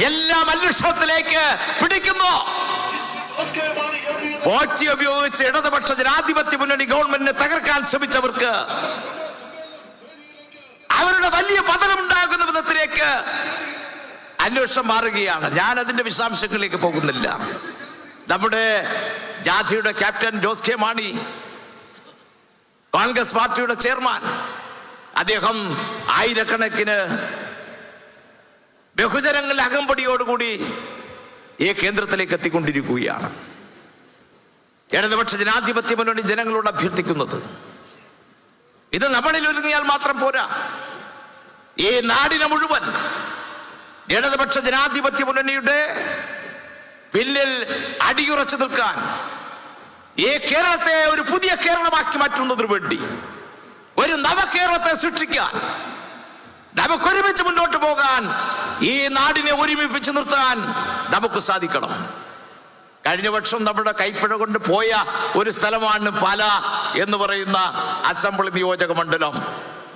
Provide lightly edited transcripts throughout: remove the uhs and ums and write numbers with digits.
എല്ലാം അന്വേഷണത്തിലേക്ക് പിടിക്കുന്നു. പോറ്റി ഉപയോഗിച്ച് ഇടതുപക്ഷ ജനാധിപത്യ മുന്നണി ഗവൺമെന്റിനെ തകർക്കാൻ ശ്രമിച്ചവർക്ക് അവരുടെ വലിയ പതനമുണ്ടാകുന്ന വിധത്തിലേക്ക് അന്വേഷണം മാറുകയാണ്. ഞാൻ അതിന്റെ വിശദാംശങ്ങളിലേക്ക് പോകുന്നില്ല. നമ്മുടെ ജാഥയുടെ ക്യാപ്റ്റൻ ജോസ് കെ മാണി, കോൺഗ്രസ് പാർട്ടിയുടെ ചെയർമാൻ, അദ്ദേഹം ആയിരക്കണക്കിന് ബഹുജനങ്ങളുടെ അകമ്പടിയോടുകൂടി ഈ കേന്ദ്രത്തിലേക്ക് എത്തിക്കൊണ്ടിരിക്കുകയാണ്. ഇടതുപക്ഷ ജനാധിപത്യ മുന്നണി ജനങ്ങളോട് അഭ്യർത്ഥിക്കുന്നത്, ഇത് നമ്മളിൽ ഒരുങ്ങിയാൽ മാത്രം പോരാ, ഈ നാടിനെ മുഴുവൻ ഇടതുപക്ഷ ജനാധിപത്യ മുന്നണിയുടെ പിന്നിൽ അടിയുറച്ചു നിൽക്കാൻ, ഈ കേരളത്തെ ഒരു പുതിയ കേരളമാക്കി മാറ്റുന്നതിന് വേണ്ടി, ഒരു നവകേരളത്തെ സൃഷ്ടിക്കാൻ, നമുക്കൊരുമിച്ച് മുന്നോട്ട് പോകാൻ, ഈ നാടിനെ ഒരുമിപ്പിച്ച് നിർത്താൻ നമുക്ക് സാധിക്കണം. കഴിഞ്ഞ വർഷം നമ്മുടെ കൈപ്പിഴ കൊണ്ട് പോയ ഒരു സ്ഥലമാണ് പാല എന്ന് പറയുന്ന അസംബ്ലി നിയോജക മണ്ഡലം.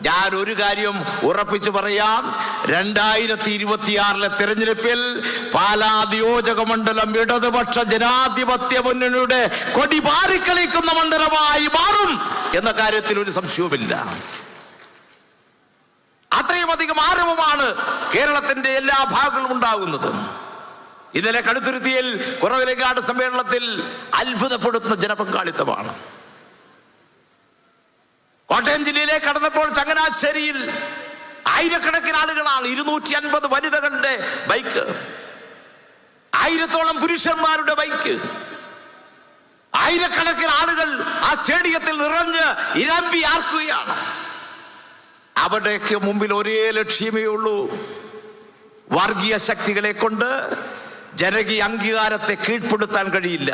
ഞാൻ ഒരു കാര്യം ഉറപ്പിച്ചു പറയാം, 2026 തെരഞ്ഞെടുപ്പിൽ പാലാ നിയോജക മണ്ഡലം ഇടതുപക്ഷ ജനാധിപത്യ മുന്നണിയുടെ കൊടി പാറിക്കളിക്കുന്ന മണ്ഡലമായി മാറും എന്ന കാര്യത്തിൽ ഒരു സംശയവുമില്ല. അത്രയും അധികം ആരവമാണ് കേരളത്തിന്റെ എല്ലാ ഭാഗങ്ങളും ഉണ്ടാകുന്നത്. ഇന്നലെ കടുത്തുരുത്തിയിൽ കുറവിലങ്ങാട് സമ്മേളനത്തിൽ അത്ഭുതപ്പെടുത്തുന്ന ജനപങ്കാളിത്തമാണ്. കോട്ടയം ജില്ലയിലേക്ക് കടന്നപ്പോൾ ചങ്ങനാശ്ശേരിയിൽ ആയിരക്കണക്കിന് ആളുകളാണ്, 250 വനിതകളുടെ ബൈക്ക്, 1000-ഓളം പുരുഷന്മാരുടെ ബൈക്ക്, ആയിരക്കണക്കിന് ആളുകൾ ആ സ്റ്റേഡിയത്തിൽ നിറഞ്ഞ് ഇരമ്പി ആർക്കുകയാണ്. അവിടേക്ക് മുമ്പിൽ ഒരേ ലക്ഷ്യമേ ഉള്ളൂ, വർഗീയ ശക്തികളെ കൊണ്ട് ജനകീയ അംഗീകാരത്തെ കീഴ്പ്പെടുത്താൻ കഴിയില്ല.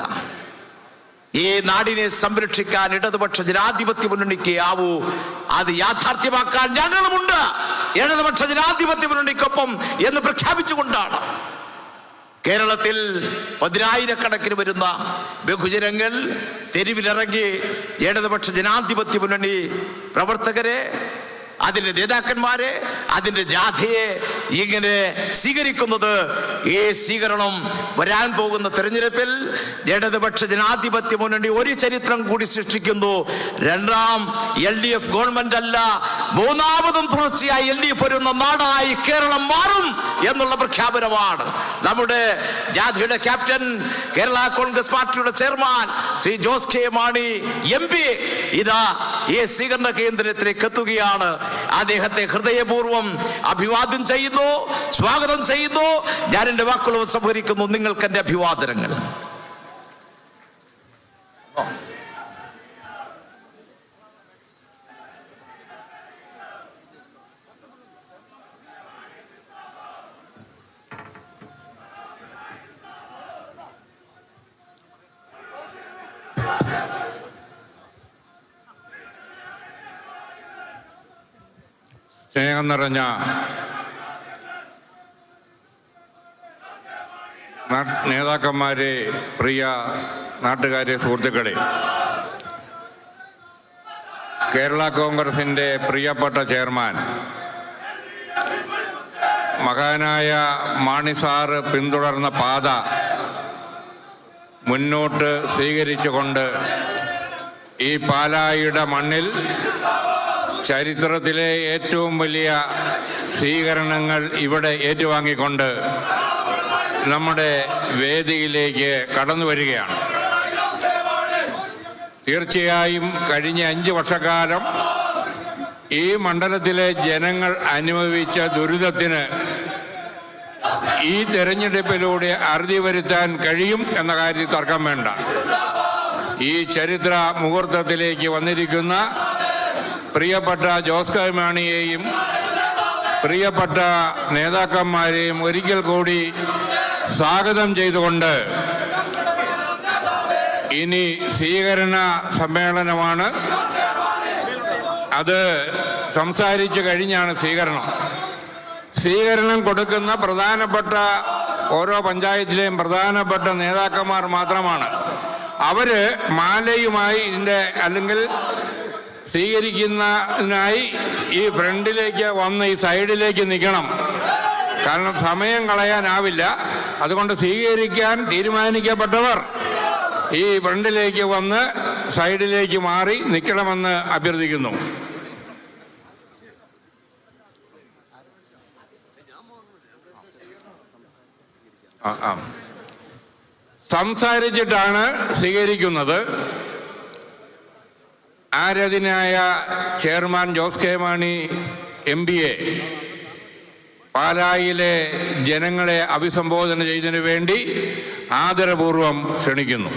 ഈ നാടിനെ സംരക്ഷിക്കാൻ ഇടതുപക്ഷ ജനാധിപത്യ മുന്നണിക്ക് ആവൂ. അത് യാഥാർത്ഥ്യമാക്കാൻ ഞങ്ങളുമുണ്ട്, ഇടതുപക്ഷ ജനാധിപത്യ മുന്നണിക്കൊപ്പം എന്ന് പ്രഖ്യാപിച്ചുകൊണ്ടാണ് കേരളത്തിൽ 10,000-കണക്കിന് വരുന്ന ബഹുജനങ്ങൾ തെരുവിലിറങ്ങി ഇടതുപക്ഷ ജനാധിപത്യ മുന്നണി പ്രവർത്തകരെ, അതിന്റെ നേതാക്കന്മാരെ, അതിന്റെ ജാഥയെ ഇങ്ങനെ സ്വീകരിക്കുന്നത്. ഈ സ്വീകരണം വരാൻ പോകുന്ന തെരഞ്ഞെടുപ്പിൽ ഇടതുപക്ഷ ജനാധിപത്യ മുന്നണി ഒരു ചരിത്രം കൂടി സൃഷ്ടിക്കുന്നു. രണ്ടാം LDF ഗവൺമെന്റ് അല്ല, മൂന്നാമതും തുടർച്ചയായി LDF വരുന്ന നാടായി കേരളം മാറും എന്നുള്ള പ്രഖ്യാപനമാണ് നമ്മുടെ ജാഥയുടെ ക്യാപ്റ്റൻ, കേരള കോൺഗ്രസ് പാർട്ടിയുടെ ചെയർമാൻ ശ്രീ ജോസ് കെ മാണി MP ഇതാ ഈ സ്വീകരണ കേന്ദ്രത്തിലേക്ക് എത്തുകയാണ്. അദ്ദേഹത്തെ ഹൃദയപൂർവ്വം അഭിവാദ്യം ചെയ്യുന്നു, സ്വാഗതം ചെയ്യുന്നു. ഞാൻ എന്റെ വാക്കുകൾ സംഭരിക്കുന്നു. നിങ്ങൾക്ക് എന്റെ അഭിവാദനങ്ങൾ. സ്നേഹം നിറഞ്ഞ നേതാക്കന്മാരെ, പ്രിയ നാട്ടുകാരെ, സുഹൃത്തുക്കളെ, കേരള കോൺഗ്രസിൻ്റെ പ്രിയപ്പെട്ട ചെയർമാൻ മഹാനായ മാണി സാറ് പിന്തുടർന്ന പാത മുന്നോട്ട് സ്വീകരിച്ചുകൊണ്ട് ഈ പാലായുടെ മണ്ണിൽ ചരിത്രത്തിലെ ഏറ്റവും വലിയ സ്വീകരണങ്ങൾ ഇവിടെ ഏറ്റുവാങ്ങിക്കൊണ്ട് നമ്മുടെ വേദിയിലേക്ക് കടന്നു വരികയാണ്. തീർച്ചയായും കഴിഞ്ഞ 5 വർഷക്കാലം ഈ മണ്ഡലത്തിലെ ജനങ്ങൾ അനുഭവിച്ച ദുരിതത്തിന് ഈ തെരഞ്ഞെടുപ്പിലൂടെ അറുതി വരുത്താൻ കഴിയും എന്ന കാര്യത്തിൽ തർക്കം വേണ്ട. ഈ ചരിത്ര മുഹൂർത്തത്തിലേക്ക് വന്നിരിക്കുന്ന പ്രിയപ്പെട്ട ജോസ് കെ മാണിയെയും പ്രിയപ്പെട്ട നേതാക്കന്മാരെയും ഒരിക്കൽ കൂടി സ്വാഗതം ചെയ്തുകൊണ്ട് ഇനി സ്വീകരണ സമ്മേളനമാണ്. അത് സംസാരിച്ചു കഴിഞ്ഞാണ് സ്വീകരണം കൊടുക്കുന്ന പ്രധാനപ്പെട്ട ഓരോ പഞ്ചായത്തിലെയും പ്രധാനപ്പെട്ട നേതാക്കന്മാർ മാത്രമാണ്. അവര് മാലയുമായി ഇതിൻ്റെ അല്ലെങ്കിൽ സ്വീകരിക്കുന്നതിനായി ഈ ഫ്രണ്ടിലേക്ക് വന്ന് ഈ സൈഡിലേക്ക് നിൽക്കണം. കാരണം സമയം കളയാനാവില്ല. അതുകൊണ്ട് സ്വീകരിക്കാൻ തീരുമാനിക്കപ്പെട്ടവർ ഈ ഫ്രണ്ടിലേക്ക് വന്ന് സൈഡിലേക്ക് മാറി നിൽക്കണമെന്ന് അഭ്യർത്ഥിക്കുന്നു. സംസാരിച്ചിട്ടാണ് സ്വീകരിക്കുന്നത്. ആരാധനായ ചെയർമാൻ ജോസ് കെ മാണി MBA പാലായിലെ ജനങ്ങളെ അഭിസംബോധന ചെയ്തതിനു വേണ്ടി ആദരപൂർവം ക്ഷണിക്കുന്നു.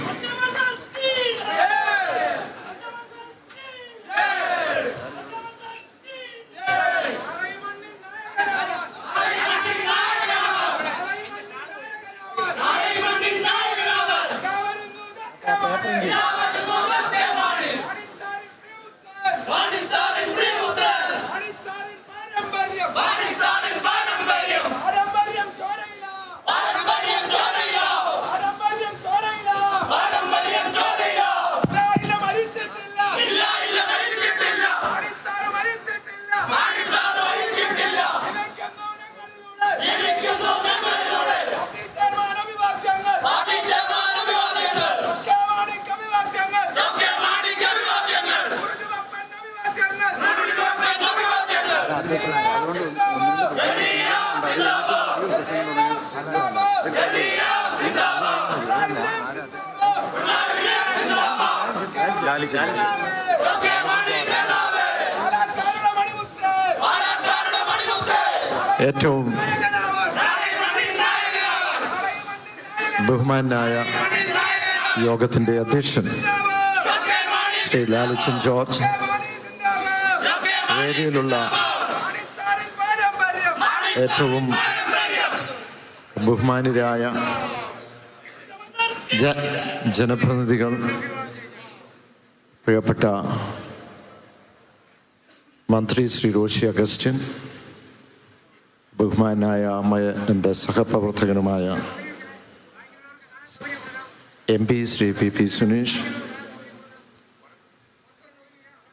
ഏറ്റവും ബഹുമാനായ യോഗത്തിന്റെ അധ്യക്ഷൻ ശ്രീ ലാലിച്ചൻ ജോർജ്, വേദിയിലുള്ള ഏറ്റവും ബഹുമാനരായ ജനപ്രതിനിധികൾ, പ്രിയപ്പെട്ട മന്ത്രി ശ്രീ റോഷി അഗസ്റ്റിൻ, ബഹുമാനായ എൻ്റെ സഹപ്രവർത്തകനുമായ MP ശ്രീ PP സുനീഷ്,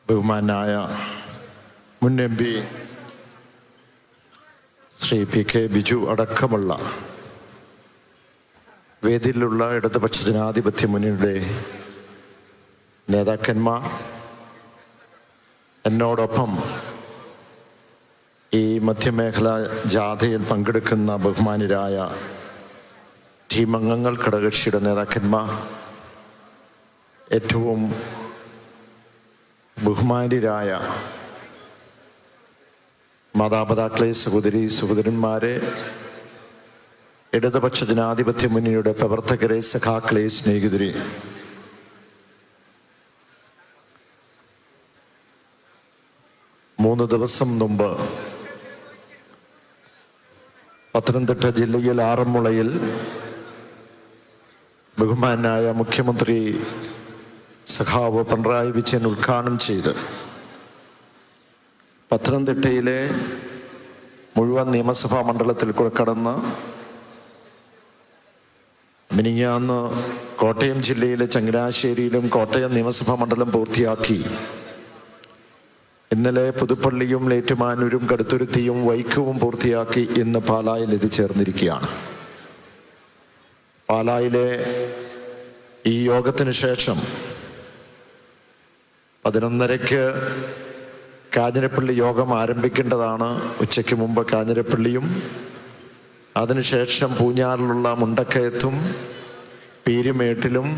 ബഹുമാനായ മുൻ MP ശ്രീ PK ബിജു അടക്കമുള്ള വേദിയിലുള്ള ഇടതുപക്ഷ ജനാധിപത്യ മുന്നണിയുടെ നേതാക്കന്മാർ, എന്നോടൊപ്പം ഈ മധ്യമേഖല ജാഥയിൽ പങ്കെടുക്കുന്ന ബഹുമാനരായ ടീമംഗങ്ങൾ, ഘടകകക്ഷിയുടെ നേതാക്കന്മാർ, ഏറ്റവും ബഹുമാനരായ മാതാപിതാക്കളെ, സഹോദരന്മാരെ, ഇടതുപക്ഷ ജനാധിപത്യ മുന്നണിയുടെ പ്രവർത്തകരെ, സഖാക്കളെ, സ്നേഹിതരെ, മൂന്ന് ദിവസം മുമ്പ് പത്തനംതിട്ട ജില്ലയിൽ ആറന്മുളയിൽ ബഹുമാനായ മുഖ്യമന്ത്രി സഖാവ് പിണറായി വിജയൻ ഉദ്ഘാടനം ചെയ്ത് പത്തനംതിട്ടയിലെ മുഴുവൻ നിയമസഭാ മണ്ഡലത്തിൽ കൂടെ കടന്ന് മിനിഞ്ഞാന്ന് കോട്ടയം ജില്ലയിലെ ചങ്ങനാശ്ശേരിയിലും കോട്ടയം നിയമസഭാ മണ്ഡലം പൂർത്തിയാക്കി ഇന്നലെ പുതുപ്പള്ളിയും ഏറ്റുമാനൂരും കടുത്തുരുത്തിയും വൈക്കവും പൂർത്തിയാക്കി ഇന്ന് പാലായിൽ എത്തിച്ചേർന്നിരിക്കുകയാണ്. പാലായിലെ ഈ യോഗത്തിന് ശേഷം 11:30 കാഞ്ഞിരപ്പള്ളി യോഗം ആരംഭിക്കേണ്ടതാണ്. ഉച്ചയ്ക്ക് മുമ്പ് കാഞ്ഞിരപ്പള്ളിയും അതിനുശേഷം പൂഞ്ഞാറിലുള്ള മുണ്ടക്കയത്തും പീരുമേട്ടിലും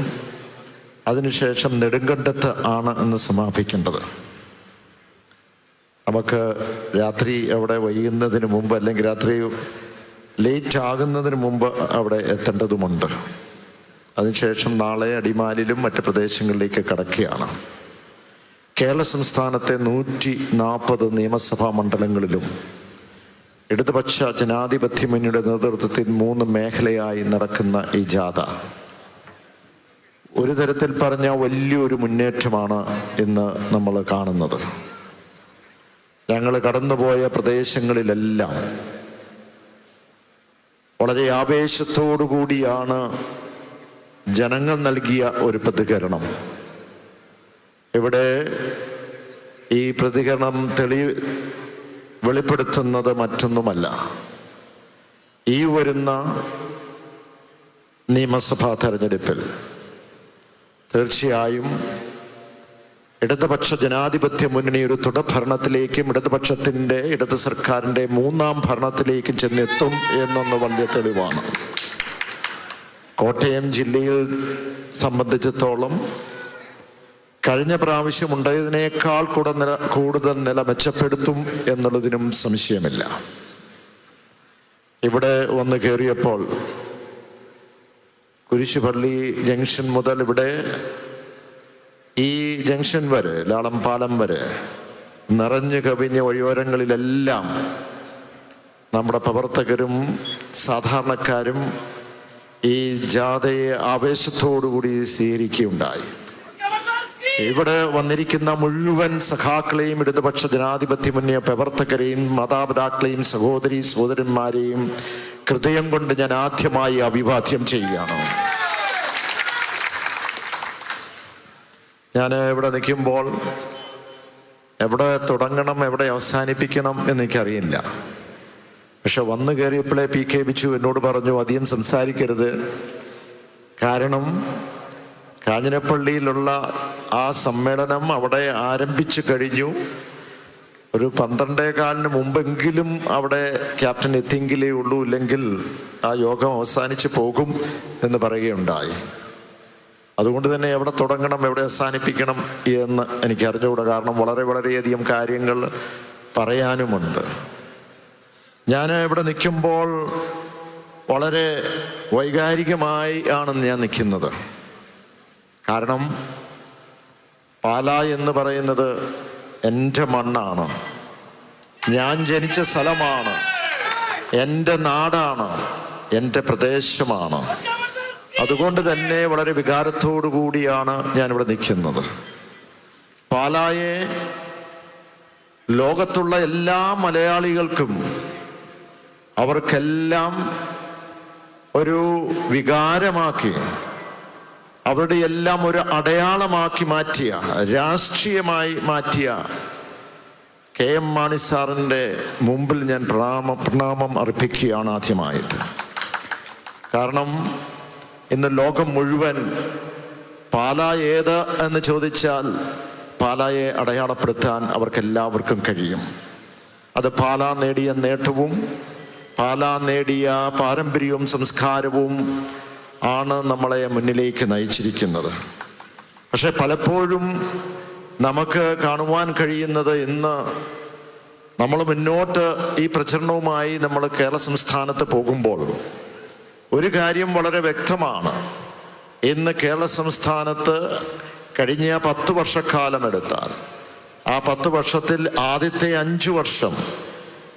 അതിനുശേഷം നെടുങ്കണ്ടത്ത് ആണ് ഇന്ന് സമാപിക്കേണ്ടത്. നമുക്ക് രാത്രി അവിടെ വൈകുന്നതിന് മുമ്പ്, അല്ലെങ്കിൽ രാത്രി ലേറ്റ് ആകുന്നതിന് മുമ്പ് അവിടെ എത്തേണ്ടതുമുണ്ട്. അതിനുശേഷം നാളെ അടിമാലിലും മറ്റ് പ്രദേശങ്ങളിലേക്ക് കടക്കുകയാണ്. കേരള സംസ്ഥാനത്തെ 140 നിയമസഭാ മണ്ഡലങ്ങളിലും ഇടതുപക്ഷ ജനാധിപത്യ മുന്നണിയുടെ നേതൃത്വത്തിൽ 3 മേഖലയായി നടക്കുന്ന ഈ ജാഥ ഒരു തരത്തിൽ പറഞ്ഞാൽ വലിയൊരു മുന്നേറ്റമാണ് ഇന്ന് നമ്മൾ കാണുന്നത്. ഞങ്ങൾ കടന്നുപോയ പ്രദേശങ്ങളിലെല്ലാം വളരെ ആവേശത്തോടു കൂടിയാണ് ജനങ്ങൾ നൽകിയ ഒരു പ്രതികരണം. ഇവിടെ ഈ പ്രതികരണം വെളിപ്പെടുത്തുന്നത് മറ്റൊന്നുമല്ല. ഈ വരുന്ന നിയമസഭാ തെരഞ്ഞെടുപ്പിൽ തീർച്ചയായും ഇടതുപക്ഷ ജനാധിപത്യ മുന്നണി ഒരു തുടർഭരണത്തിലേക്കും ഇടത് സർക്കാരിൻ്റെ മൂന്നാം ഭരണത്തിലേക്കും ചെന്നെത്തും എന്നൊന്ന് വലിയ തെളിവാണ്. കോട്ടയം ജില്ലയിൽ സംബന്ധിച്ചിടത്തോളം കഴിഞ്ഞ പ്രാവശ്യം ഉണ്ടായതിനേക്കാൾ കൂടുതൽ നില മെച്ചപ്പെടുത്തും എന്നുള്ളതിനും സംശയമില്ല. ഇവിടെ വന്ന് കയറിയപ്പോൾ കുരിശുപള്ളി ജംഗ്ഷൻ മുതൽ ഇവിടെ ഈ ജംഗ്ഷൻ വരെ ലാളംപാലം വരെ നിറഞ്ഞു കവിഞ്ഞ വഴിയോരങ്ങളിലെല്ലാം നമ്മുടെ പ്രവർത്തകരും സാധാരണക്കാരും ഈ ജാഥയെ ആവേശത്തോടുകൂടി സ്വീകരിക്കുകയുണ്ടായി. ഇവിടെ വന്നിരിക്കുന്ന മുഴുവൻ സഖാക്കളെയും ഇടതുപക്ഷ ജനാധിപത്യ മുന്നണി പ്രവർത്തകരെയും മാതാപിതാക്കളെയും സഹോദരന്മാരെയും ഹൃദയം കൊണ്ട് ഞാൻ ആദ്യമായി അഭിവാദ്യം ചെയ്യുകയാണ്. ഞാൻ ഇവിടെ നിൽക്കുമ്പോൾ എവിടെ തുടങ്ങണം എവിടെ അവസാനിപ്പിക്കണം എന്നെനിക്കറിയില്ല. പക്ഷെ വന്നു കയറിയപ്പോഴേ PK ബിച്ചു എന്നോട് പറഞ്ഞു അധികം സംസാരിക്കരുത്, കാരണം കാഞ്ഞിരപ്പള്ളിയിലുള്ള ആ സമ്മേളനം അവിടെ ആരംഭിച്ചു കഴിഞ്ഞു. ഒരു 12:15 മുമ്പെങ്കിലും അവിടെ ക്യാപ്റ്റൻ എത്തിയെങ്കിലേ ഉള്ളൂ, ഇല്ലെങ്കിൽ ആ യോഗം അവസാനിച്ച് പോകും എന്ന് പറയുകയുണ്ടായി. അതുകൊണ്ട് തന്നെ എവിടെ തുടങ്ങണം എവിടെ അവസാനിപ്പിക്കണം എന്ന് എനിക്കറിഞ്ഞുകൂടാ, കാരണം വളരെയധികം കാര്യങ്ങൾ പറയാനുമുണ്ട്. ഞാൻ ഇവിടെ നിൽക്കുമ്പോൾ വളരെ വൈകാരികമായി ആണ് ഞാൻ നിൽക്കുന്നത്. കാരണം പാലാ എന്ന് പറയുന്നത് എൻ്റെ മണ്ണാണ്, ഞാൻ ജനിച്ച സ്ഥലമാണ്, എൻ്റെ നാടാണ്, എൻ്റെ പ്രദേശമാണ്. അതുകൊണ്ട് തന്നെ വളരെ വികാരത്തോടു കൂടിയാണ് ഞാനിവിടെ നിൽക്കുന്നത്. പാലായെ ലോകത്തുള്ള എല്ലാ മലയാളികൾക്കും അവർക്കെല്ലാം ഒരു വികാരമാക്കി, അവരുടെ എല്ലാം ഒരു അടയാളമാക്കി മാറ്റിയ, രാഷ്ട്രീയമായി മാറ്റിയ KM മാണി സാറിൻ്റെ മുമ്പിൽ ഞാൻ പ്രണാമം അർപ്പിക്കുകയാണ് ആദ്യമായിട്ട്. കാരണം ഇന്ന് ലോകം മുഴുവൻ പാലാ ഏത് എന്ന് ചോദിച്ചാൽ പാലായെ അടയാളപ്പെടുത്താൻ അവർക്കെല്ലാവർക്കും കഴിയും. അത് പാലാ നേടിയ നേട്ടവും പാലാ നേടിയ പാരമ്പര്യവും സംസ്കാരവും ആണ് നമ്മളെ മുന്നിലേക്ക് നയിച്ചിരിക്കുന്നത്. പക്ഷെ പലപ്പോഴും നമുക്ക് കാണുവാൻ കഴിയുന്നത്, ഇന്ന് നമ്മൾ മുന്നോട്ട് ഈ പ്രചരണവുമായി നമ്മൾ കേരള സംസ്ഥാനത്ത് പോകുമ്പോൾ ഒരു കാര്യം വളരെ വ്യക്തമാണ്. ഇന്ന് കേരള സംസ്ഥാനത്ത് കഴിഞ്ഞ 10 വർഷക്കാലം എടുത്താൽ ആ 10 വർഷത്തിൽ ആദ്യത്തെ 5 വർഷം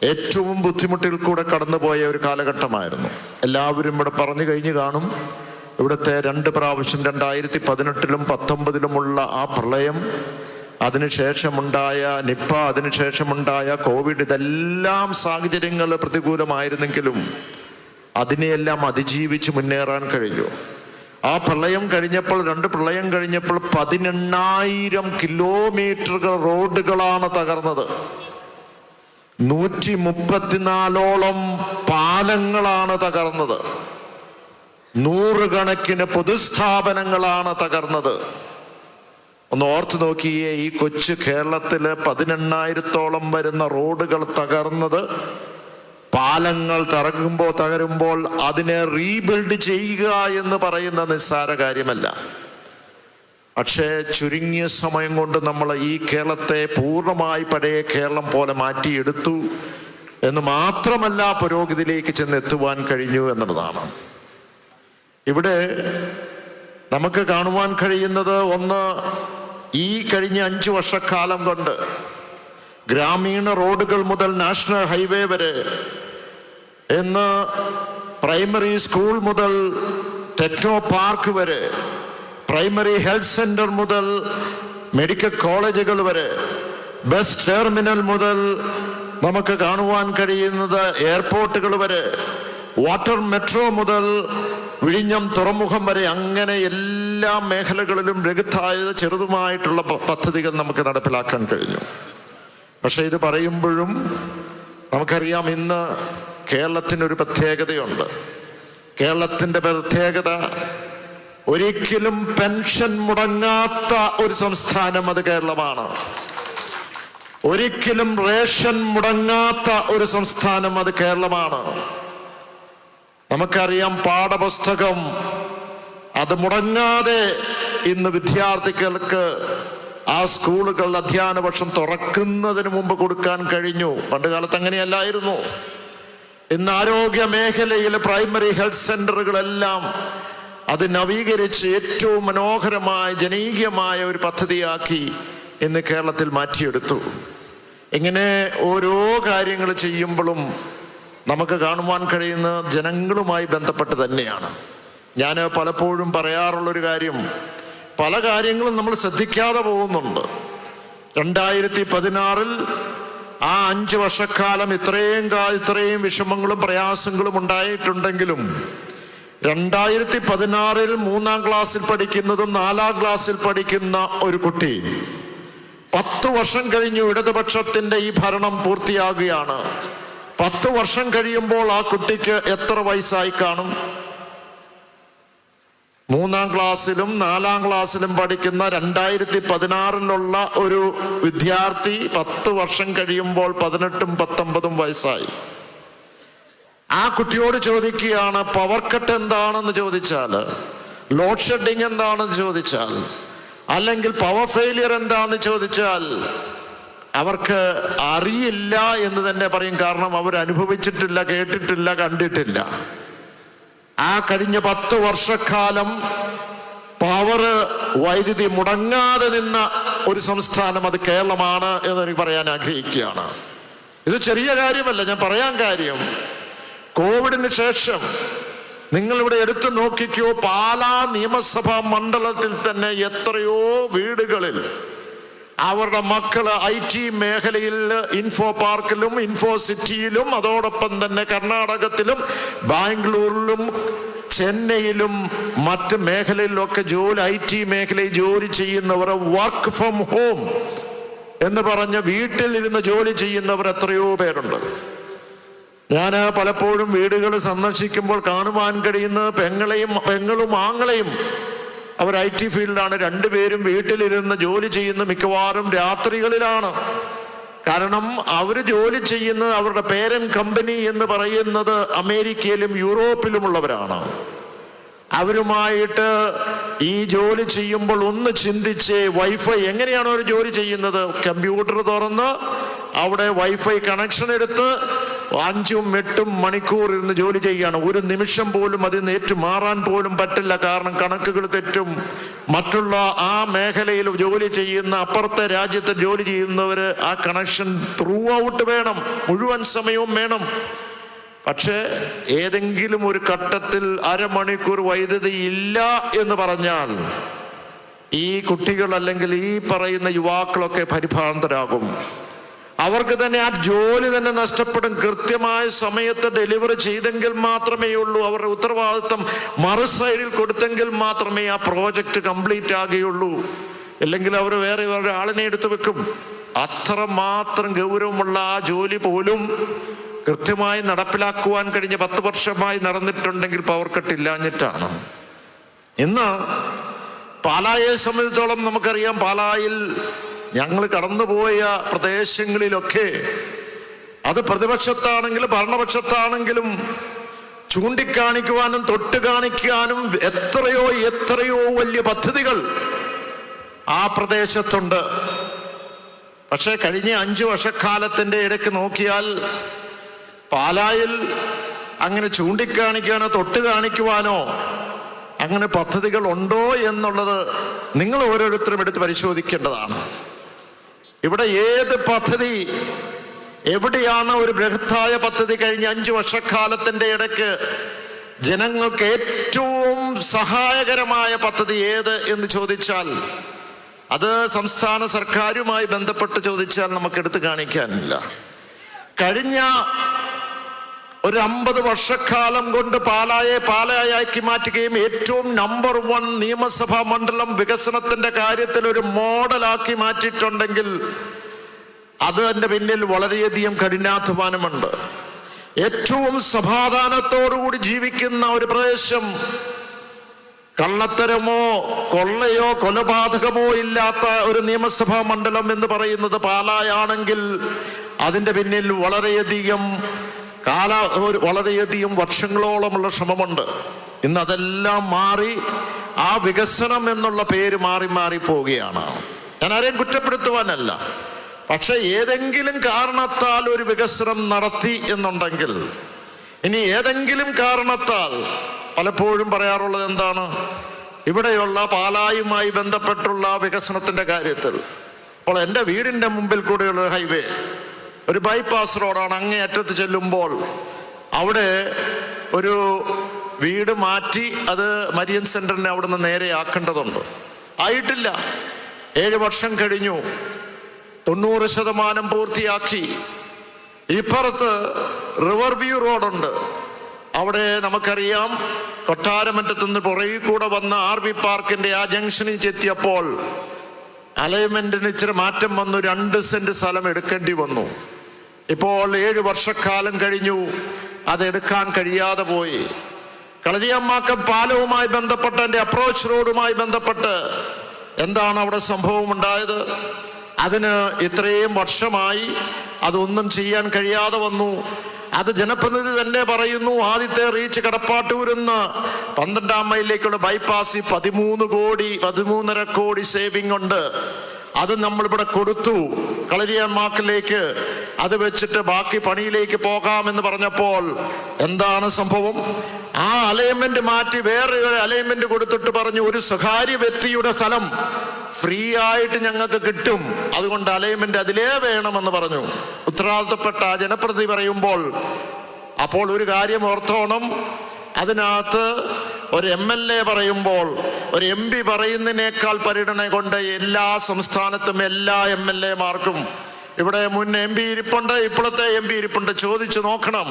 ഏറ്റവും ബുദ്ധിമുട്ടിൽ കൂടെ കടന്നുപോയ ഒരു കാലഘട്ടമായിരുന്നു. എല്ലാവരും ഇവിടെ പറഞ്ഞു കഴിഞ്ഞു കാണും. ഇവിടുത്തെ 2 പ്രാവശ്യം 2018-ലും 2019-ലുമുള്ള ആ പ്രളയം, അതിനുശേഷമുണ്ടായ നിപ്പ, അതിനുശേഷമുണ്ടായ കോവിഡ്, ഇതെല്ലാം സാഹചര്യങ്ങൾ പ്രതികൂലമായിരുന്നെങ്കിലും അതിനെയെല്ലാം അതിജീവിച്ച് മുന്നേറാൻ കഴിഞ്ഞു. ആ പ്രളയം കഴിഞ്ഞപ്പോൾ, 2 പ്രളയം കഴിഞ്ഞപ്പോൾ 18,000 കിലോമീറ്ററുകൾ റോഡുകളാണ് തകർന്നത്. 134ഓളം പാലങ്ങളാണ് തകർന്നത്. 100 കണക്കിന് പൊതുസ്ഥാപനങ്ങളാണ് തകർന്നത്. ഒന്ന് ഓർത്ത് നോക്കിയേ, ഈ കൊച്ചു കേരളത്തില് 18,000-ഓളം വരുന്ന റോഡുകൾ തകർന്നത്, പാലങ്ങൾ തകരുമ്പോൾ അതിനെ റീബിൽഡ് ചെയ്യുക എന്ന് പറയുന്ന നിസ്സാര കാര്യമല്ല. പക്ഷേ ചുരുങ്ങിയ സമയം കൊണ്ട് നമ്മൾ ഈ കേരളത്തെ പൂർണ്ണമായി പഴയ കേരളം പോലെ മാറ്റിയെടുത്തു എന്ന് മാത്രമല്ല, പുരോഗതിയിലേക്ക് ചെന്നെത്തുവാൻ കഴിഞ്ഞു എന്നുള്ളതാണ്. ഇവിടെ നമുക്ക് കാണുവാൻ കഴിയുന്നത്, ഒന്ന്, ഈ കഴിഞ്ഞ 5 വർഷക്കാലം കൊണ്ട് ഗ്രാമീണ റോഡുകൾ മുതൽ നാഷണൽ ഹൈവേ വരെ, ഇന്ന് പ്രൈമറി സ്കൂൾ മുതൽ ടെക്നോ പാർക്ക് വരെ, പ്രൈമറി ഹെൽത്ത് സെന്റർ മുതൽ മെഡിക്കൽ കോളേജുകൾ വരെ, ബസ് ടെർമിനൽ മുതൽ നമുക്ക് കാണുവാൻ കഴിയുന്നത് എയർപോർട്ടുകൾ വരെ, വാട്ടർ മെട്രോ മുതൽ വിഴിഞ്ഞം തുറമുഖം വരെ, അങ്ങനെ എല്ലാ മേഖലകളിലും ലഘുത്തായ ചെറുതുമായിട്ടുള്ള പദ്ധതികൾ നമുക്ക് നടപ്പിലാക്കാൻ കഴിഞ്ഞു. പക്ഷെ ഇത് പറയുമ്പോഴും നമുക്കറിയാം, ഇന്ന് കേരളത്തിനൊരു പ്രത്യേകതയുണ്ട്. കേരളത്തിൻ്റെ പ്രത്യേകത, ഒരിക്കലും പെൻഷൻ മുടങ്ങാത്ത ഒരു സംസ്ഥാനം അത് കേരളമാണ്. ഒരിക്കലും റേഷൻ മുടങ്ങാത്ത ഒരു സംസ്ഥാനം അത് കേരളമാണ്. നമുക്കറിയാം, പാഠപുസ്തകം അത് മുടങ്ങാതെ ഇന്ന് വിദ്യാർത്ഥികൾക്ക് ആ സ്കൂളുകൾ അധ്യയന വർഷം തുറക്കുന്നതിന് മുമ്പ് കൊടുക്കാൻ കഴിഞ്ഞു. പണ്ട് കാലത്ത് അങ്ങനെയല്ലായിരുന്നു. ഇന്ന് ആരോഗ്യ മേഖലയിൽ പ്രൈമറി ഹെൽത്ത് സെന്ററുകളെല്ലാം അത് നവീകരിച്ച് ഏറ്റവും മനോഹരമായ ജനകീയമായ ഒരു പദ്ധതിയാക്കി ഇന്ന് കേരളത്തിൽ മാറ്റിയെടുത്തു. ഇങ്ങനെ ഓരോ കാര്യങ്ങൾ ചെയ്യുമ്പോഴും നമുക്ക് കാണുവാൻ കഴിയുന്ന ജനങ്ങളുമായി ബന്ധപ്പെട്ട് തന്നെയാണ്. ഞാൻ പലപ്പോഴും പറയാറുള്ളൊരു കാര്യം, പല കാര്യങ്ങളും നമ്മൾ ശ്രദ്ധിക്കാതെ പോകുന്നുണ്ട്. 2016 ആ 5 വർഷക്കാലം ഇത്രയും വിഷമങ്ങളും പ്രയാസങ്ങളും ഉണ്ടായിട്ടുണ്ടെങ്കിലും 2016 3-ാം ക്ലാസ്സിൽ പഠിക്കുന്നതും 4-ാം ക്ലാസ്സിൽ പഠിക്കുന്ന ഒരു കുട്ടി 10 വർഷം കഴിഞ്ഞു ഇടതുപക്ഷത്തിന്റെ ഈ ഭരണം പൂർത്തിയാകുകയാണ്. 10 വർഷം കഴിയുമ്പോൾ ആ കുട്ടിക്ക് എത്ര വയസ്സായി കാണും? 3-ാം ക്ലാസ്സിലും 4-ാം ക്ലാസ്സിലും പഠിക്കുന്ന 2016 ഒരു വിദ്യാർത്ഥി 10 വർഷം കഴിയുമ്പോൾ 18ഉം 19ഉം വയസ്സായി. ആ കുട്ടിയോട് ചോദിക്കുകയാണ്, പവർ കട്ട് എന്താണെന്ന് ചോദിച്ചാൽ, ലോഡ് ഷെഡിങ് എന്താണെന്ന് ചോദിച്ചാൽ, അല്ലെങ്കിൽ പവർ ഫെയിലിയർ എന്താണെന്ന് ചോദിച്ചാൽ അവർക്ക് അറിയില്ല എന്ന് തന്നെ പറയും. കാരണം അവർ അനുഭവിച്ചിട്ടില്ല, കേട്ടിട്ടില്ല, കണ്ടിട്ടില്ല. ആ കഴിഞ്ഞ 10 വർഷക്കാലം വൈദ്യുതി മുടങ്ങാതെ നിന്ന ഒരു സംസ്ഥാനം അത് കേരളമാണ് എന്ന് എനിക്ക് പറയാൻ ആഗ്രഹിക്കുകയാണ്. ഇത് ചെറിയ കാര്യമല്ല. ഞാൻ പറയാൻ കാര്യം, കോവിഡിന് ശേഷം നിങ്ങളിവിടെ എടുത്തു നോക്കിക്കോ, പാലാ നിയമസഭാ മണ്ഡലത്തിൽ തന്നെ എത്രയോ വീടുകളിൽ അവരുടെ മക്കള് IT മേഖലയിൽ ഇൻഫോ പാർക്കിലും ഇൻഫോ സിറ്റിയിലും അതോടൊപ്പം തന്നെ കർണാടകത്തിലും ബാംഗ്ലൂരിലും ചെന്നൈയിലും മറ്റ് മേഖലയിലൊക്കെ IT മേഖലയിൽ ജോലി ചെയ്യുന്നവർ വർക്ക് ഫ്രം ഹോം എന്ന് പറഞ്ഞ് വീട്ടിലിരുന്ന് ജോലി ചെയ്യുന്നവർ എത്രയോ പേരുണ്ട്. ഞാൻ പലപ്പോഴും വീടുകൾ സന്ദർശിക്കുമ്പോൾ കാണുവാൻ കഴിയുന്ന പെങ്ങളും ആങ്ങളെയും അവർ IT ഫീൽഡിലാണ്. 2 പേരും വീട്ടിലിരുന്ന് ജോലി ചെയ്യുന്ന മിക്കവാറും രാത്രികളിലാണ്. കാരണം അവർ ജോലി ചെയ്യുന്നത്, അവരുടെ പേരന്റ് കമ്പനി എന്ന് പറയുന്നത് അമേരിക്കയിലും യൂറോപ്പിലുമുള്ളവരാണ്. അവരുമായിട്ട് ഈ ജോലി ചെയ്യുമ്പോൾ ഒന്ന് ചിന്തിച്ച്, വൈഫൈ എങ്ങനെയാണോ അവർ ജോലി ചെയ്യുന്നത്? കമ്പ്യൂട്ടർ തുറന്ന് അവിടെ വൈഫൈ കണക്ഷൻ എടുത്ത് 5-8 മണിക്കൂർ ഇരുന്ന് ജോലി ചെയ്യുകയാണ്. ഒരു നിമിഷം പോലും അതിൽ നിന്ന് ഏറ്റുമാറാൻ പോലും പറ്റില്ല. കാരണം കണക്കുകൾ തെറ്റും. മറ്റുള്ള ആ മേഖലയിൽ ജോലി ചെയ്യുന്ന, അപ്പുറത്തെ രാജ്യത്ത് ജോലി ചെയ്യുന്നവര് ആ കണക്ഷൻ ത്രൂ ഔട്ട് വേണം, മുഴുവൻ സമയവും വേണം. പക്ഷേ ഏതെങ്കിലും ഒരു ഘട്ടത്തിൽ അരമണിക്കൂർ വൈദ്യുതി ഇല്ല എന്ന് പറഞ്ഞാൽ ഈ കുട്ടികൾ അല്ലെങ്കിൽ ഈ പറയുന്ന യുവാക്കളൊക്കെ പരിഭ്രാന്തരാകും. അവർക്ക് തന്നെ ആ ജോലി തന്നെ നഷ്ടപ്പെടും. കൃത്യമായ സമയത്ത് ഡെലിവറി ചെയ്തെങ്കിൽ മാത്രമേ ഉള്ളൂ, അവരുടെ ഉത്തരവാദിത്വം മറു സൈഡിൽ കൊടുത്തെങ്കിൽ മാത്രമേ ആ പ്രോജക്റ്റ് കംപ്ലീറ്റ് ആകുകയുള്ളൂ. അല്ലെങ്കിൽ അവർ വേറെ ഒരാളിനെ എടുത്തു വെക്കും. അത്രമാത്രം ഗൗരവമുള്ള ആ ജോലി പോലും കൃത്യമായി നടപ്പിലാക്കുവാൻ കഴിഞ്ഞ 10 വർഷമായി നടന്നിട്ടുണ്ടെങ്കിൽ പവർ കട്ട് ഇല്ലാഞ്ഞിട്ടാണ്. ഇന്ന് പാലായെ സംബന്ധിച്ചോളം നമുക്കറിയാം, പാലായിൽ ഞങ്ങൾ കടന്നുപോയ പ്രദേശങ്ങളിലൊക്കെ അത് പ്രതിപക്ഷത്താണെങ്കിലും ഭരണപക്ഷത്താണെങ്കിലും ചൂണ്ടിക്കാണിക്കുവാനും തൊട്ട് കാണിക്കാനും എത്രയോ വലിയ പദ്ധതികൾ ആ പ്രദേശത്തുണ്ട്. പക്ഷെ കഴിഞ്ഞ 5 വർഷക്കാലത്തിന്റെ ഇടയ്ക്ക് നോക്കിയാൽ പാലായിൽ അങ്ങനെ ചൂണ്ടിക്കാണിക്കാനോ തൊട്ട് കാണിക്കുവാനോ അങ്ങനെ പദ്ധതികൾ ഉണ്ടോ എന്നുള്ളത് നിങ്ങൾ ഓരോരുത്തരും എടുത്ത് പരിശോധിക്കേണ്ടതാണ്. ഇവിടെ ഏത് പദ്ധതി, എവിടെയാണ് ഒരു ബൃഹത്തായ പദ്ധതി കഴിഞ്ഞ 5 വർഷക്കാലത്തിന്റെ ഇടയ്ക്ക് ജനങ്ങൾക്ക് ഏറ്റവും സഹായകരമായ പദ്ധതി ഏത് എന്ന് ചോദിച്ചാൽ, അത് സംസ്ഥാന സർക്കാരുമായി ബന്ധപ്പെട്ട് ചോദിച്ചാൽ നമുക്ക് എടുത്തു കാണിക്കാനില്ല. കഴിഞ്ഞ ഒരു 50 വർഷക്കാലം കൊണ്ട് പാലായാക്കി മാറ്റുകയും ഏറ്റവും നമ്പർ 1 നിയമസഭാ മണ്ഡലം വികസനത്തിന്റെ കാര്യത്തിൽ ഒരു മോഡലാക്കി മാറ്റിയിട്ടുണ്ടെങ്കിൽ അതിന്റെ പിന്നിൽ വളരെയധികം കഠിനാധ്വാനമുണ്ട്. ഏറ്റവും സമാധാനത്തോടുകൂടി ജീവിക്കുന്ന ഒരു പ്രദേശം, കള്ളത്തരമോ കൊള്ളയോ കൊലപാതകമോ ഇല്ലാത്ത ഒരു നിയമസഭാ മണ്ഡലം എന്ന് പറയുന്നത് പാലായാണെങ്കിൽ അതിൻ്റെ പിന്നിൽ വളരെയധികം വർഷങ്ങളോളമുള്ള ശ്രമമുണ്ട്. ഇന്ന് അതെല്ലാം മാറി ആ വികസനം എന്നുള്ള പേര് മാറി പോവുകയാണ്. ഞാൻ ആരെയും കുറ്റപ്പെടുത്തുവാനല്ല, പക്ഷെ ഏതെങ്കിലും കാരണത്താൽ ഒരു വികസനം നടത്തി എന്നുണ്ടെങ്കിൽ, ഇനി ഏതെങ്കിലും കാരണത്താൽ, പലപ്പോഴും പറയാറുള്ളത് എന്താണ്, ഇവിടെയുള്ള പാലായുമായി ബന്ധപ്പെട്ടുള്ള വികസനത്തിന്റെ കാര്യത്തിൽ, അപ്പോൾ എൻ്റെ വീടിൻ്റെ മുമ്പിൽ കൂടെയുള്ള ഹൈവേ ഒരു ബൈപ്പാസ് റോഡാണ്. അങ്ങേ അറ്റത്ത് ചെല്ലുമ്പോൾ അവിടെ ഒരു വീട് മാറ്റി അത് മരിയൻ സെന്ററിനെ അവിടെ നിന്ന് നേരെ ആക്കേണ്ടതുണ്ട്. ആയിട്ടില്ല. 7 വർഷം കഴിഞ്ഞു, 90% പൂർത്തിയാക്കി. ഇപ്പുറത്ത് റിവർ വ്യൂ റോഡുണ്ട്. അവിടെ നമുക്കറിയാം, കൊട്ടാരമറ്റത്ത് നിന്ന് പുറകിൽ കൂടെ വന്ന RV പാർക്കിന്റെ ആ ജംഗ്ഷനിൽ ചെത്തിയപ്പോൾ അലൈൻമെന്റിന് ഇച്ചിരി മാറ്റം വന്നു. 2 സെന്റ് സ്ഥലം എടുക്കേണ്ടി വന്നു. ഇപ്പോൾ 7 വർഷക്കാലം കഴിഞ്ഞു, അതെടുക്കാൻ കഴിയാതെ പോയി. കളരിയമ്മാക്കം പാലവുമായി ബന്ധപ്പെട്ട്, എൻ്റെ അപ്രോച്ച് റോഡുമായി ബന്ധപ്പെട്ട് എന്താണ് അവിടെ സംഭവം ഉണ്ടായത്? അതിന് ഇത്രയും വർഷമായി അതൊന്നും ചെയ്യാൻ കഴിയാതെ വന്നു. അത് ജനപ്രതിനിധി തന്നെ പറയുന്നു, ആദ്യത്തെ റീച്ച് കടപ്പാട്ടൂരിന്ന് 12-ാം മൈലിലേക്കുള്ള ബൈപ്പാസിൽ 13.5 കോടി സേവിങ് ഉണ്ട്. അത് നമ്മളിവിടെ കൊടുത്തു കളരിയമ്മാക്കിലേക്ക്. അത് വെച്ചിട്ട് ബാക്കി പണിയിലേക്ക് പോകാമെന്ന് പറഞ്ഞപ്പോൾ എന്താണ് സംഭവം? ആ അലൈൻമെന്റ് മാറ്റി വേറെ ഒരു അലൈൻമെന്റ് കൊടുത്തിട്ട് പറഞ്ഞു, ഒരു സ്വകാര്യ വ്യക്തിയുടെ സ്ഥലം ഫ്രീ ആയിട്ട് ഞങ്ങൾക്ക് കിട്ടും, അതുകൊണ്ട് അലൈൻമെന്റ് അതിലേ വേണമെന്ന് പറഞ്ഞു. ഉത്തരവാദിത്തപ്പെട്ട ജനപ്രതിനിധി പറയുമ്പോൾ, അപ്പോൾ ഒരു കാര്യം ഓർത്തോണം, അതിനകത്ത് ഒരു MLA പറയുമ്പോൾ ഒരു MP പറയുന്നതിനേക്കാൾ പരിഗണന കൊണ്ട് എല്ലാ സംസ്ഥാനത്തും എല്ലാ MLA മാർക്കും, ഇവിടെ മുൻ MP ഇരിപ്പുണ്ട്, ഇപ്പോഴത്തെ MP ഇരിപ്പുണ്ട്, ചോദിച്ചു നോക്കണം.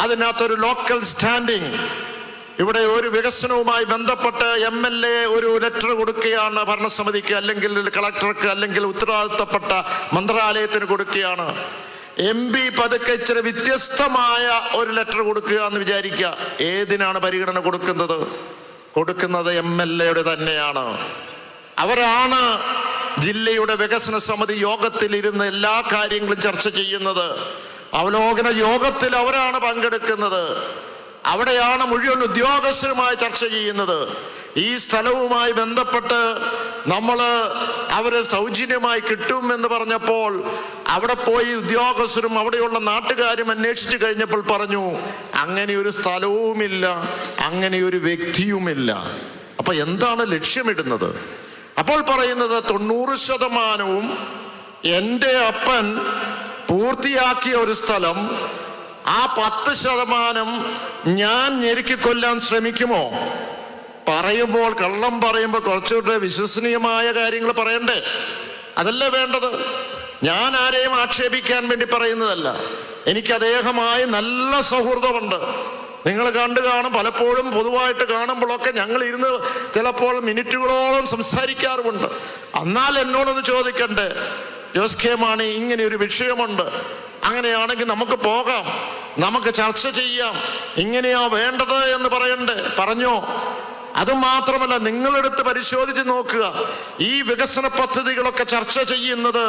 അതിനകത്തൊരു ലോക്കൽ സ്റ്റാൻഡിങ്, ഇവിടെ ഒരു വികസനവുമായി ബന്ധപ്പെട്ട് MLA ഒരു ലെറ്റർ കൊടുക്കുകയാണ് ഭരണസമിതിക്ക്, അല്ലെങ്കിൽ കളക്ടർക്ക്, അല്ലെങ്കിൽ ഉത്തരവാദിത്തപ്പെട്ട മന്ത്രാലയത്തിന് കൊടുക്കുകയാണ്. MP പതുക്കെ ഇച്ചിരി വ്യത്യസ്തമായ ഒരു ലെറ്റർ കൊടുക്കുക എന്ന് വിചാരിക്കുക. ഏതിനാണ് പരിഗണന കൊടുക്കുന്നത്? MLA തന്നെയാണ്. അവരാണ് ജില്ലയുടെ വികസന സമിതി യോഗത്തിൽ ഇരുന്ന് എല്ലാ കാര്യങ്ങളും ചർച്ച ചെയ്യുന്നത്. അവലോകന യോഗത്തിൽ അവരാണ് പങ്കെടുക്കുന്നത്. അവിടെയാണ് മുഴുവൻ ഉദ്യോഗസ്ഥരുമായി ചർച്ച ചെയ്യുന്നത്. ഈ സ്ഥലവുമായി ബന്ധപ്പെട്ട് അവര് സൗജന്യമായി കിട്ടും എന്ന് പറഞ്ഞപ്പോൾ അവിടെ പോയി ഉദ്യോഗസ്ഥരും അവിടെയുള്ള നാട്ടുകാരും അന്വേഷിച്ചു കഴിഞ്ഞപ്പോൾ പറഞ്ഞു, അങ്ങനെ ഒരു സ്ഥലവുമില്ല, അങ്ങനെ ഒരു വ്യക്തിയുമില്ല. അപ്പൊ എന്താണ് ലക്ഷ്യമിടുന്നത്? അപ്പോൾ പറയുന്നത് 90% എൻ്റെ അപ്പൻ പൂർത്തിയാക്കിയ ഒരു സ്ഥലം, ആ 10% ഞാൻ ഞെരുക്കിക്കൊല്ലാൻ ശ്രമിക്കുമോ? പറയുമ്പോൾ, കള്ളം പറയുമ്പോൾ കുറച്ചുകൂടെ വിശ്വസനീയമായ കാര്യങ്ങൾ പറയണ്ടേ? അതല്ലേ വേണ്ടത്. ഞാൻ ആരെയും ആക്ഷേപിക്കാൻ വേണ്ടി പറയുന്നതല്ല. എനിക്ക് അദ്ദേഹമായി നല്ല സൗഹൃദമുണ്ട്. നിങ്ങൾ കണ്ടു കാണും, പലപ്പോഴും പൊതുവായിട്ട് കാണുമ്പോഴൊക്കെ ഞങ്ങൾ ഇരുന്ന് ചിലപ്പോൾ മിനിറ്റുകളോളം സംസാരിക്കാറുമുണ്ട്. എന്നാൽ എന്നോടൊന്ന് ചോദിക്കണ്ടേ, ജോസ് കെ മാണി, ഇങ്ങനെ ഒരു വിഷയമുണ്ട്, അങ്ങനെയാണെങ്കിൽ നമുക്ക് പോകാം, നമുക്ക് ചർച്ച ചെയ്യാം, ഇങ്ങനെയാ വേണ്ടത് എന്ന് പറയണ്ടേ? പറഞ്ഞോ? അതുമാത്രമല്ല, നിങ്ങളെടുത്ത് പരിശോധിച്ച് നോക്കുക, ഈ വികസന പദ്ധതികളൊക്കെ ചർച്ച ചെയ്യുന്നത്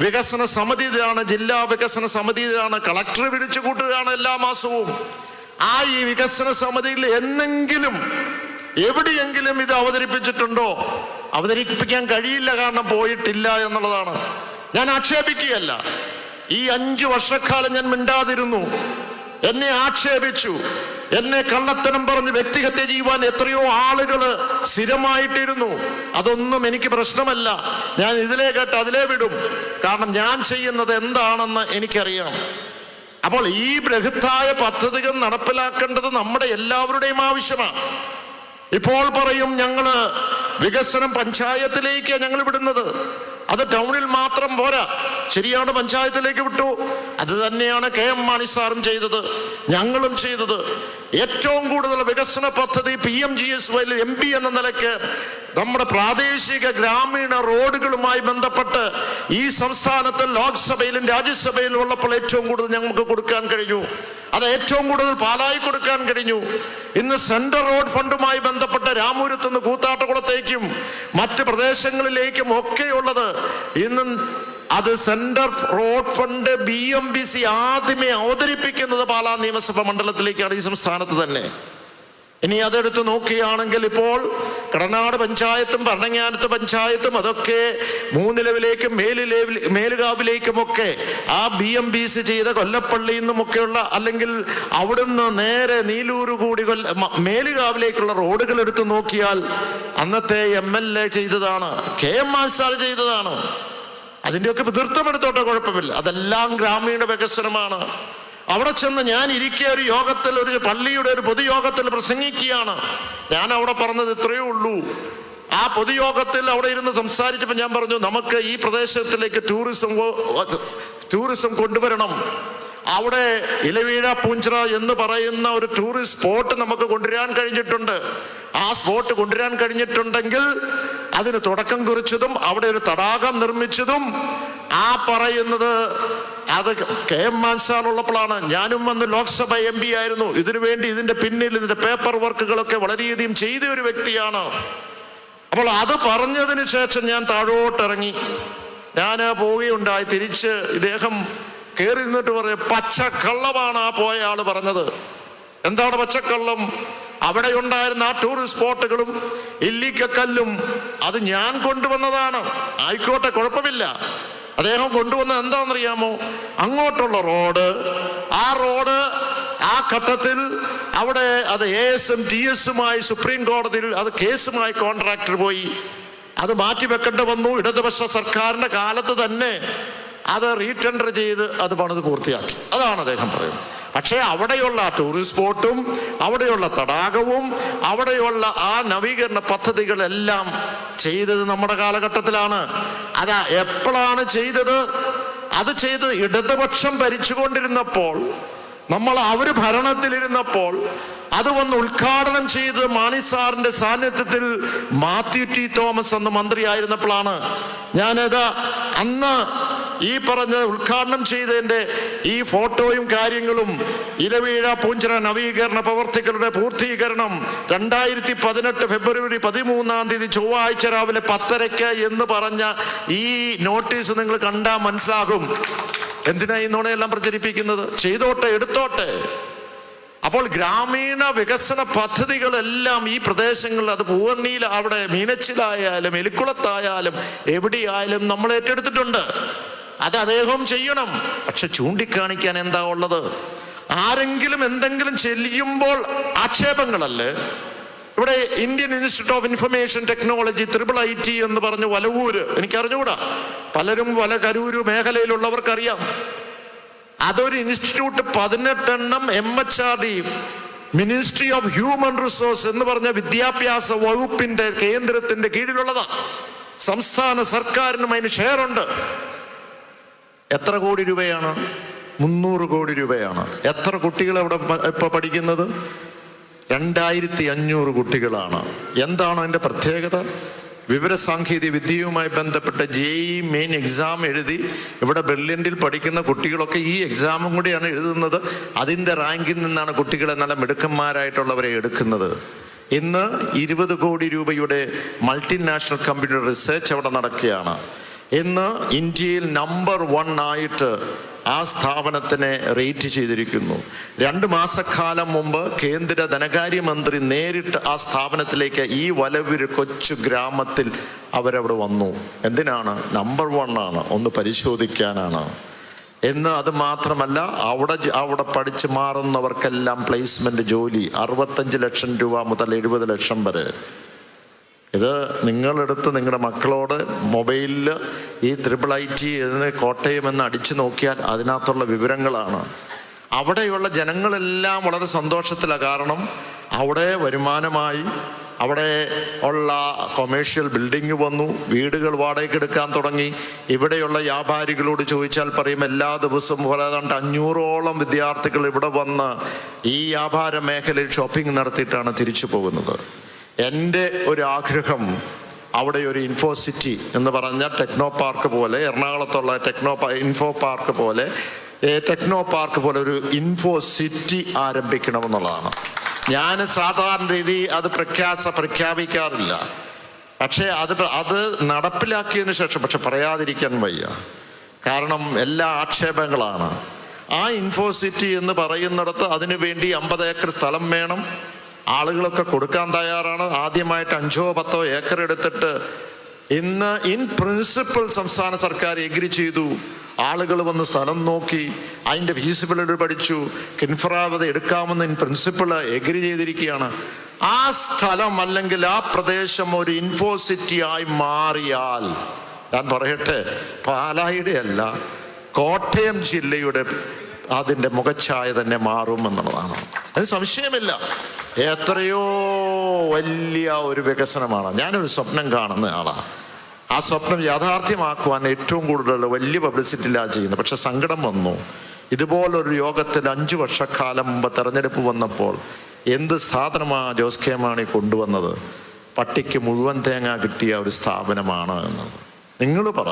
വികസന സമിതിയിലാണ്, ജില്ലാ വികസന സമിതിയിലാണ്. കളക്ടർ വിളിച്ചു കൂട്ടുകയാണ് എല്ലാ മാസവും. ഈ വികസന സമിതിയിൽ എന്നെങ്കിലും എവിടെയെങ്കിലും ഇത് അവതരിപ്പിച്ചിട്ടുണ്ടോ? അവതരിപ്പിക്കാൻ കഴിയില്ല, കാരണം പോയിട്ടില്ല എന്നുള്ളതാണ്. ഞാൻ ആക്ഷേപിക്കുകയല്ല. ഈ 5 വർഷക്കാലം ഞാൻ മിണ്ടാതിരുന്നു. എന്നെ ആക്ഷേപിച്ചു, എന്നെ കള്ളത്തരം പറഞ്ഞ് വ്യക്തിഹത്യ ചെയ്യുവാൻ എത്രയോ ആളുകൾ സ്ഥിരമായിട്ടിരുന്നു. അതൊന്നും എനിക്ക് പ്രശ്നമല്ല. ഞാൻ ഇതിലേ കേട്ട് അതിലേ വിടും, കാരണം ഞാൻ ചെയ്യുന്നത് എന്താണെന്ന് എനിക്കറിയാം. അപ്പോൾ ഈ ബൃഹത്തായ പദ്ധതികൾ നടപ്പിലാക്കേണ്ടത് നമ്മുടെ എല്ലാവരുടെയും ആവശ്യമാണ്. ഇപ്പോൾ പറയും, ഞങ്ങള് വികസനം പഞ്ചായത്തിലേക്ക് ഞങ്ങൾ വിടുന്നത്. അത് ടൗണിൽ മാത്രം പോരാ, ശരിയാണ്, പഞ്ചായത്തിലേക്ക് വിട്ടു. അത് തന്നെയാണ് KM മാണി സാറും ചെയ്തത്, ഞങ്ങളും ചെയ്തത്. ഏറ്റവും കൂടുതൽ വികസന പദ്ധതി PMGSY MP എന്ന നിലയ്ക്ക് നമ്മുടെ പ്രാദേശിക ഗ്രാമീണ റോഡുകളുമായി ബന്ധപ്പെട്ട് ഈ സംസ്ഥാനത്ത് ലോക്സഭയിലും രാജ്യസഭയിലും ഉള്ളപ്പോൾ ഏറ്റവും കൂടുതൽ ഞങ്ങൾക്ക് കൊടുക്കാൻ കഴിഞ്ഞു. അത് ഏറ്റവും കൂടുതൽ പാലായി കൊടുക്കാൻ കഴിഞ്ഞു. ഇന്ന് സെൻട്രൽ റോഡ് ഫണ്ടുമായി ബന്ധപ്പെട്ട രാമൂരത്ത് നിന്ന് കൂത്താട്ടുകുളത്തേക്കും മറ്റ് പ്രദേശങ്ങളിലേക്കും ഒക്കെയുള്ളത് ഇന്ന് അത് സെൻട്രൽ റോഡ് ഫണ്ട് BMBC ആദ്യമേ അവതരിപ്പിക്കുന്നത് പാലാ നിയമസഭാ മണ്ഡലത്തിലേക്കാണ്, ഈ സംസ്ഥാനത്ത് തന്നെ. ഇനി അതെടുത്ത് നോക്കുകയാണെങ്കിൽ ഇപ്പോൾ കടനാട് പഞ്ചായത്തും ഭരണങ്ങാനത്ത് പഞ്ചായത്തും അതൊക്കെ 3 ലെവലിലേക്കും മേലുകാവിലേക്കുമൊക്കെ ആ BMBC ചെയ്ത കൊല്ലപ്പള്ളിയിൽ നിന്നുമൊക്കെയുള്ള അല്ലെങ്കിൽ അവിടുന്ന് നേരെ നീലൂര് കൂടി മേലുകാവിലേക്കുള്ള റോഡുകൾ എടുത്തു നോക്കിയാൽ അന്നത്തെ MLA ചെയ്തതാണ്, KM മാസ്റ്റർ ചെയ്തതാണ്. അതിൻ്റെയൊക്കെ പിതൃത്വമെടുത്തോട്ടെ, കുഴപ്പമില്ല. അതെല്ലാം ഗ്രാമീണ വികസനമാണ്. അവിടെ ചെന്ന് ഞാൻ ഇരിക്കുക ഒരു യോഗത്തിൽ, ഒരു പള്ളിയുടെ ഒരു പൊതുയോഗത്തിൽ പ്രസംഗിക്കുകയാണ്. ഞാൻ അവിടെ പറഞ്ഞത് ഇത്രയേ ഉള്ളൂ. ആ പൊതുയോഗത്തിൽ അവിടെ ഇരുന്ന് സംസാരിച്ചപ്പോൾ ഞാൻ പറഞ്ഞു, നമുക്ക് ഈ പ്രദേശത്തിലേക്ക് ടൂറിസം കൊണ്ടുവരണം. അവിടെ ഇലവീഴ പൂഞ്ചിറ എന്ന് പറയുന്ന ഒരു ടൂറിസ്റ്റ് സ്പോട്ട് നമുക്ക് കൊണ്ടുവരാൻ കഴിഞ്ഞിട്ടുണ്ട്. ആ സ്പോട്ട് കൊണ്ടുവരാൻ കഴിഞ്ഞിട്ടുണ്ടെങ്കിൽ അതിന് തുടക്കം കുറിച്ചതും അവിടെ ഒരു തടാകം നിർമ്മിച്ചതും ആ പറയുന്നത് അത് KM മാൻസാർ ഉള്ളപ്പോഴാണ്. ഞാനും വന്ന് ലോക്സഭ MP ആയിരുന്നു. ഇതിനു വേണ്ടി ഇതിന്റെ പിന്നിൽ ഇതിന്റെ പേപ്പർ വർക്കുകളൊക്കെ വളരെയധികം ചെയ്ത ഒരു വ്യക്തിയാണ്. അപ്പോൾ അത് പറഞ്ഞതിന് ശേഷം ഞാൻ താഴോട്ടിറങ്ങി, ഞാൻ പോവുകയുണ്ടായി. തിരിച്ച് ഇദ്ദേഹം കയറി നിന്നിട്ട് പറയും, പച്ചക്കള്ളമാണ് ആ പോയ ആള് പറഞ്ഞത്. എന്താണ് പച്ചക്കള്ളം? അവിടെ ഉണ്ടായിരുന്ന ആ ടൂറിസ്റ്റ് സ്പോട്ടുകളും ഇല്ലിക്കല്ലും അത് ഞാൻ കൊണ്ടുവന്നതാണ്. ആയിക്കോട്ടെ, കുഴപ്പമില്ല. അദ്ദേഹം കൊണ്ടുവന്നത് എന്താണെന്നറിയാമോ? അങ്ങോട്ടുള്ള റോഡ്, ആ റോഡ് ആ ഘട്ടത്തിൽ അവിടെ അത് ASM TSുമായി സുപ്രീം കോടതിയിൽ അത് കേസുമായി കോൺട്രാക്ടർ പോയി അത് മാറ്റിവെക്കേണ്ടി വന്നു. ഇടതുപക്ഷ സർക്കാരിന്റെ കാലത്ത് തന്നെ അത് റീടെൻഡർ ചെയ്ത് അത് പണിത് പൂർത്തിയാക്കി. അതാണ് അദ്ദേഹം പറയുന്നത്. പക്ഷേ അവിടെയുള്ള ആ ടൂറിസ്റ്റ് സ്പോട്ടും അവിടെയുള്ള തടാകവും അവിടെയുള്ള ആ നവീകരണ പദ്ധതികളെല്ലാം ചെയ്തത് നമ്മുടെ കാലഘട്ടത്തിലാണ്. അതാ എപ്പോഴാണ് ചെയ്തത്? അത് ചെയ്ത് ഇടതുപക്ഷം ഭരിച്ചുകൊണ്ടിരുന്നപ്പോൾ, അവര് ഭരണത്തിലിരുന്നപ്പോൾ അത് വന്ന് ഉദ്ഘാടനം ചെയ്ത് മാണി സാറിന്റെ സാന്നിധ്യത്തിൽ മാത്യു T തോമസ് അന്ന് മന്ത്രിയായിരുന്നപ്പോഴാണ്. ഞാനത് അന്ന് ഈ പറഞ്ഞ ഉദ്ഘാടനം ചെയ്തതിന്റെ ഈ ഫോട്ടോയും കാര്യങ്ങളും ഇലവീഴ പൂഞ്ചിറ നവീകരണ പ്രവർത്തികളുടെ പൂർത്തീകരണം 2018 ഫെബ്രുവരി 13 ചൊവ്വാഴ്ച രാവിലെ 10:30 എന്ന് പറഞ്ഞ ഈ നോട്ടീസ് നിങ്ങൾ കണ്ടാൽ മനസ്സിലാകും എന്തിനാ ഈ നുണയെല്ലാം പ്രചരിപ്പിക്കുന്നത്. ചെയ്തോട്ടെ, എടുത്തോട്ടെ. അപ്പോൾ ഗ്രാമീണ വികസന പദ്ധതികളെല്ലാം ഈ പ്രദേശങ്ങളിൽ, അത് പൂവണ്ണിയിൽ, അവിടെ മീനച്ചിലായാലും എലിക്കുളത്തായാലും എവിടെയായാലും നമ്മൾ ഏറ്റെടുത്തിട്ടുണ്ട്. അത് അദ്ദേഹം ചെയ്യണം. പക്ഷെ ചൂണ്ടിക്കാണിക്കാൻ എന്താ ഉള്ളത്? ആരെങ്കിലും എന്തെങ്കിലും ചെയ്യുമ്പോൾ ആക്ഷേപങ്ങളല്ലേ? ഇവിടെ Indian institute of information technology IIIT എന്ന് പറഞ്ഞ് വലവൂര്, എനിക്കറിഞ്ഞുകൂടാ, പലരും കരൂര് മേഖലയിലുള്ളവർക്കറിയാം. അതൊരു ഇൻസ്റ്റിറ്റ്യൂട്ട് 18 എണ്ണം MHRD ministry of human resource എന്ന് പറഞ്ഞ വിദ്യാഭ്യാസ വകുപ്പിന്റെ കേന്ദ്രത്തിന്റെ കീഴിലുള്ളതാണ്. സംസ്ഥാന സർക്കാരിനും അതിന് ഷെയറുണ്ട്. എത്ര കോടി രൂപയാണ്? 300 കോടി രൂപയാണ്. എത്ര കുട്ടികൾ അവിടെ ഇപ്പൊ പഠിക്കുന്നത്? 2500 കുട്ടികളാണ്. എന്താണ് അതിന്റെ പ്രത്യേകത? വിവരസാങ്കേതിക വിദ്യയുമായി ബന്ധപ്പെട്ട JEE മെയിൻ എക്സാം എഴുതി ഇവിടെ ബെർലിനിൽ പഠിക്കുന്ന കുട്ടികളൊക്കെ ഈ എക്സാമും കൂടിയാണ് എഴുതുന്നത്. അതിൻ്റെ റാങ്കിൽ നിന്നാണ് കുട്ടികളെ നല്ല മിടുക്കന്മാരായിട്ടുള്ളവരെ എടുക്കുന്നത്. ഇന്ന് 20 കോടി രൂപയുടെ മൾട്ടിനാഷണൽ കമ്പനിയുടെ റിസർച്ച് അവിടെ നടക്കുകയാണ്. ഇന്ന് ഇന്ത്യയിൽ നമ്പർ 1 ആയിട്ട് ആ സ്ഥാപനത്തിനെ റേറ്റ് ചെയ്തിരിക്കുന്നു. 2 മാസക്കാലം മുമ്പ് കേന്ദ്ര ധനകാര്യമന്ത്രി നേരിട്ട് ആ സ്ഥാപനത്തിലേക്ക് ഈ വലവൂര് കൊച്ചു ഗ്രാമത്തിൽ അവരവിടെ വന്നു. എന്തിനാണ്? നമ്പർ 1 ആണ്, ഒന്ന് പരിശോധിക്കാനാണ്. എന്ന് അത് മാത്രമല്ല, അവിടെ പഠിച്ചു മാറുന്നവർക്കെല്ലാം പ്ലേസ്മെന്റ് ജോലി 65 ലക്ഷം രൂപ മുതൽ 70 ലക്ഷം വരെ. ഇത് നിങ്ങളെടുത്ത് നിങ്ങളുടെ മക്കളോട് മൊബൈലിൽ ഈ IIIT എന്ന് കോട്ടയം എന്ന് അടിച്ചു നോക്കിയാൽ അതിനകത്തുള്ള വിവരങ്ങളാണ്. അവിടെയുള്ള ജനങ്ങളെല്ലാം വളരെ സന്തോഷത്തിലാണ്. കാരണം അവിടെ വരുമാനമായി, അവിടെ ഉള്ള കൊമേഴ്ഷ്യൽ ബിൽഡിംഗ് വന്നു, വീടുകൾ വാടകയ്ക്ക് എടുക്കാൻ തുടങ്ങി. ഇവിടെയുള്ള വ്യാപാരികളോട് ചോദിച്ചാൽ പറയും, എല്ലാ ദിവസവും ഏതാണ്ട് 500ഓളം വിദ്യാർത്ഥികൾ ഇവിടെ വന്ന് ഈ വ്യാപാര മേഖലയിൽ ഷോപ്പിംഗ് നടത്തിയിട്ടാണ് തിരിച്ചു പോകുന്നത്. എൻ്റെ ഒരു ആഗ്രഹം അവിടെ ഒരു ഇൻഫോസിറ്റി എന്ന് പറഞ്ഞ ടെക്നോ പാർക്ക് പോലെ, എറണാകുളത്തുള്ള ഇൻഫോ പാർക്ക് പോലെ ടെക്നോ പാർക്ക് പോലെ ഒരു ഇൻഫോ സിറ്റി ആരംഭിക്കണമെന്നുള്ളതാണ്. ഞാൻ സാധാരണ രീതി അത് പ്രഖ്യാപിക്കാറില്ല. പക്ഷേ അത് നടപ്പിലാക്കിയതിന് ശേഷം പക്ഷെ പറയാതിരിക്കാൻ വയ്യ. കാരണം എല്ലാ ആക്ഷേപങ്ങളാണ്. ആ ഇൻഫോ സിറ്റി എന്ന് പറയുന്നിടത്ത് അതിനു വേണ്ടി 50 ഏക്കർ സ്ഥലം വേണം. ആളുകളൊക്കെ കൊടുക്കാൻ തയ്യാറാണ്. ആദ്യമായിട്ട് 5-10 ഏക്കർ എടുത്തിട്ട് ഇന്ന് ഇൻ പ്രിൻസിപ്പിൾ സംസ്ഥാന സർക്കാർ എഗ്രി ചെയ്തു. ആളുകൾ വന്ന് സ്ഥലം നോക്കി അതിൻ്റെ ഫീസിബിലിറ്റി പഠിച്ചു. കിൻഫ്രാവത് എടുക്കാമെന്ന് ഇൻ പ്രിൻസിപ്പിൾ എഗ്രി ചെയ്തിരിക്കുകയാണ്. ആ സ്ഥലം അല്ലെങ്കിൽ ആ പ്രദേശം ഒരു ഇൻഫോ സിറ്റി ആയി മാറിയാൽ, ഞാൻ പറയട്ടെ, പാലായുടെ അല്ല കോട്ടയം ജില്ലയുടെ അതിൻ്റെ മുഖച്ഛായ തന്നെ മാറും എന്നുള്ളതാണ്. അതിന് സംശയമില്ല. എത്രയോ വലിയ ഒരു വികസനമാണ്. ഞാനൊരു സ്വപ്നം കാണുന്ന ആളാണ്. ആ സ്വപ്നം യാഥാർത്ഥ്യമാക്കുവാൻ ഏറ്റവും കൂടുതൽ വലിയ പബ്ലിസിറ്റി ഇല്ല ചെയ്യുന്നത്. പക്ഷെ സങ്കടം വന്നു. ഇതുപോലൊരു യോഗത്തിൽ 5 വർഷക്കാലം മുമ്പ് തെരഞ്ഞെടുപ്പ് വന്നപ്പോൾ എന്ത് സാധനമാണ് ജോസ് കെ മാണി കൊണ്ടുവന്നത്? പട്ടിക്ക് മുഴുവൻ തേങ്ങ കിട്ടിയ ഒരു സ്ഥാപനമാണ് എന്നത്. നിങ്ങൾ പറ,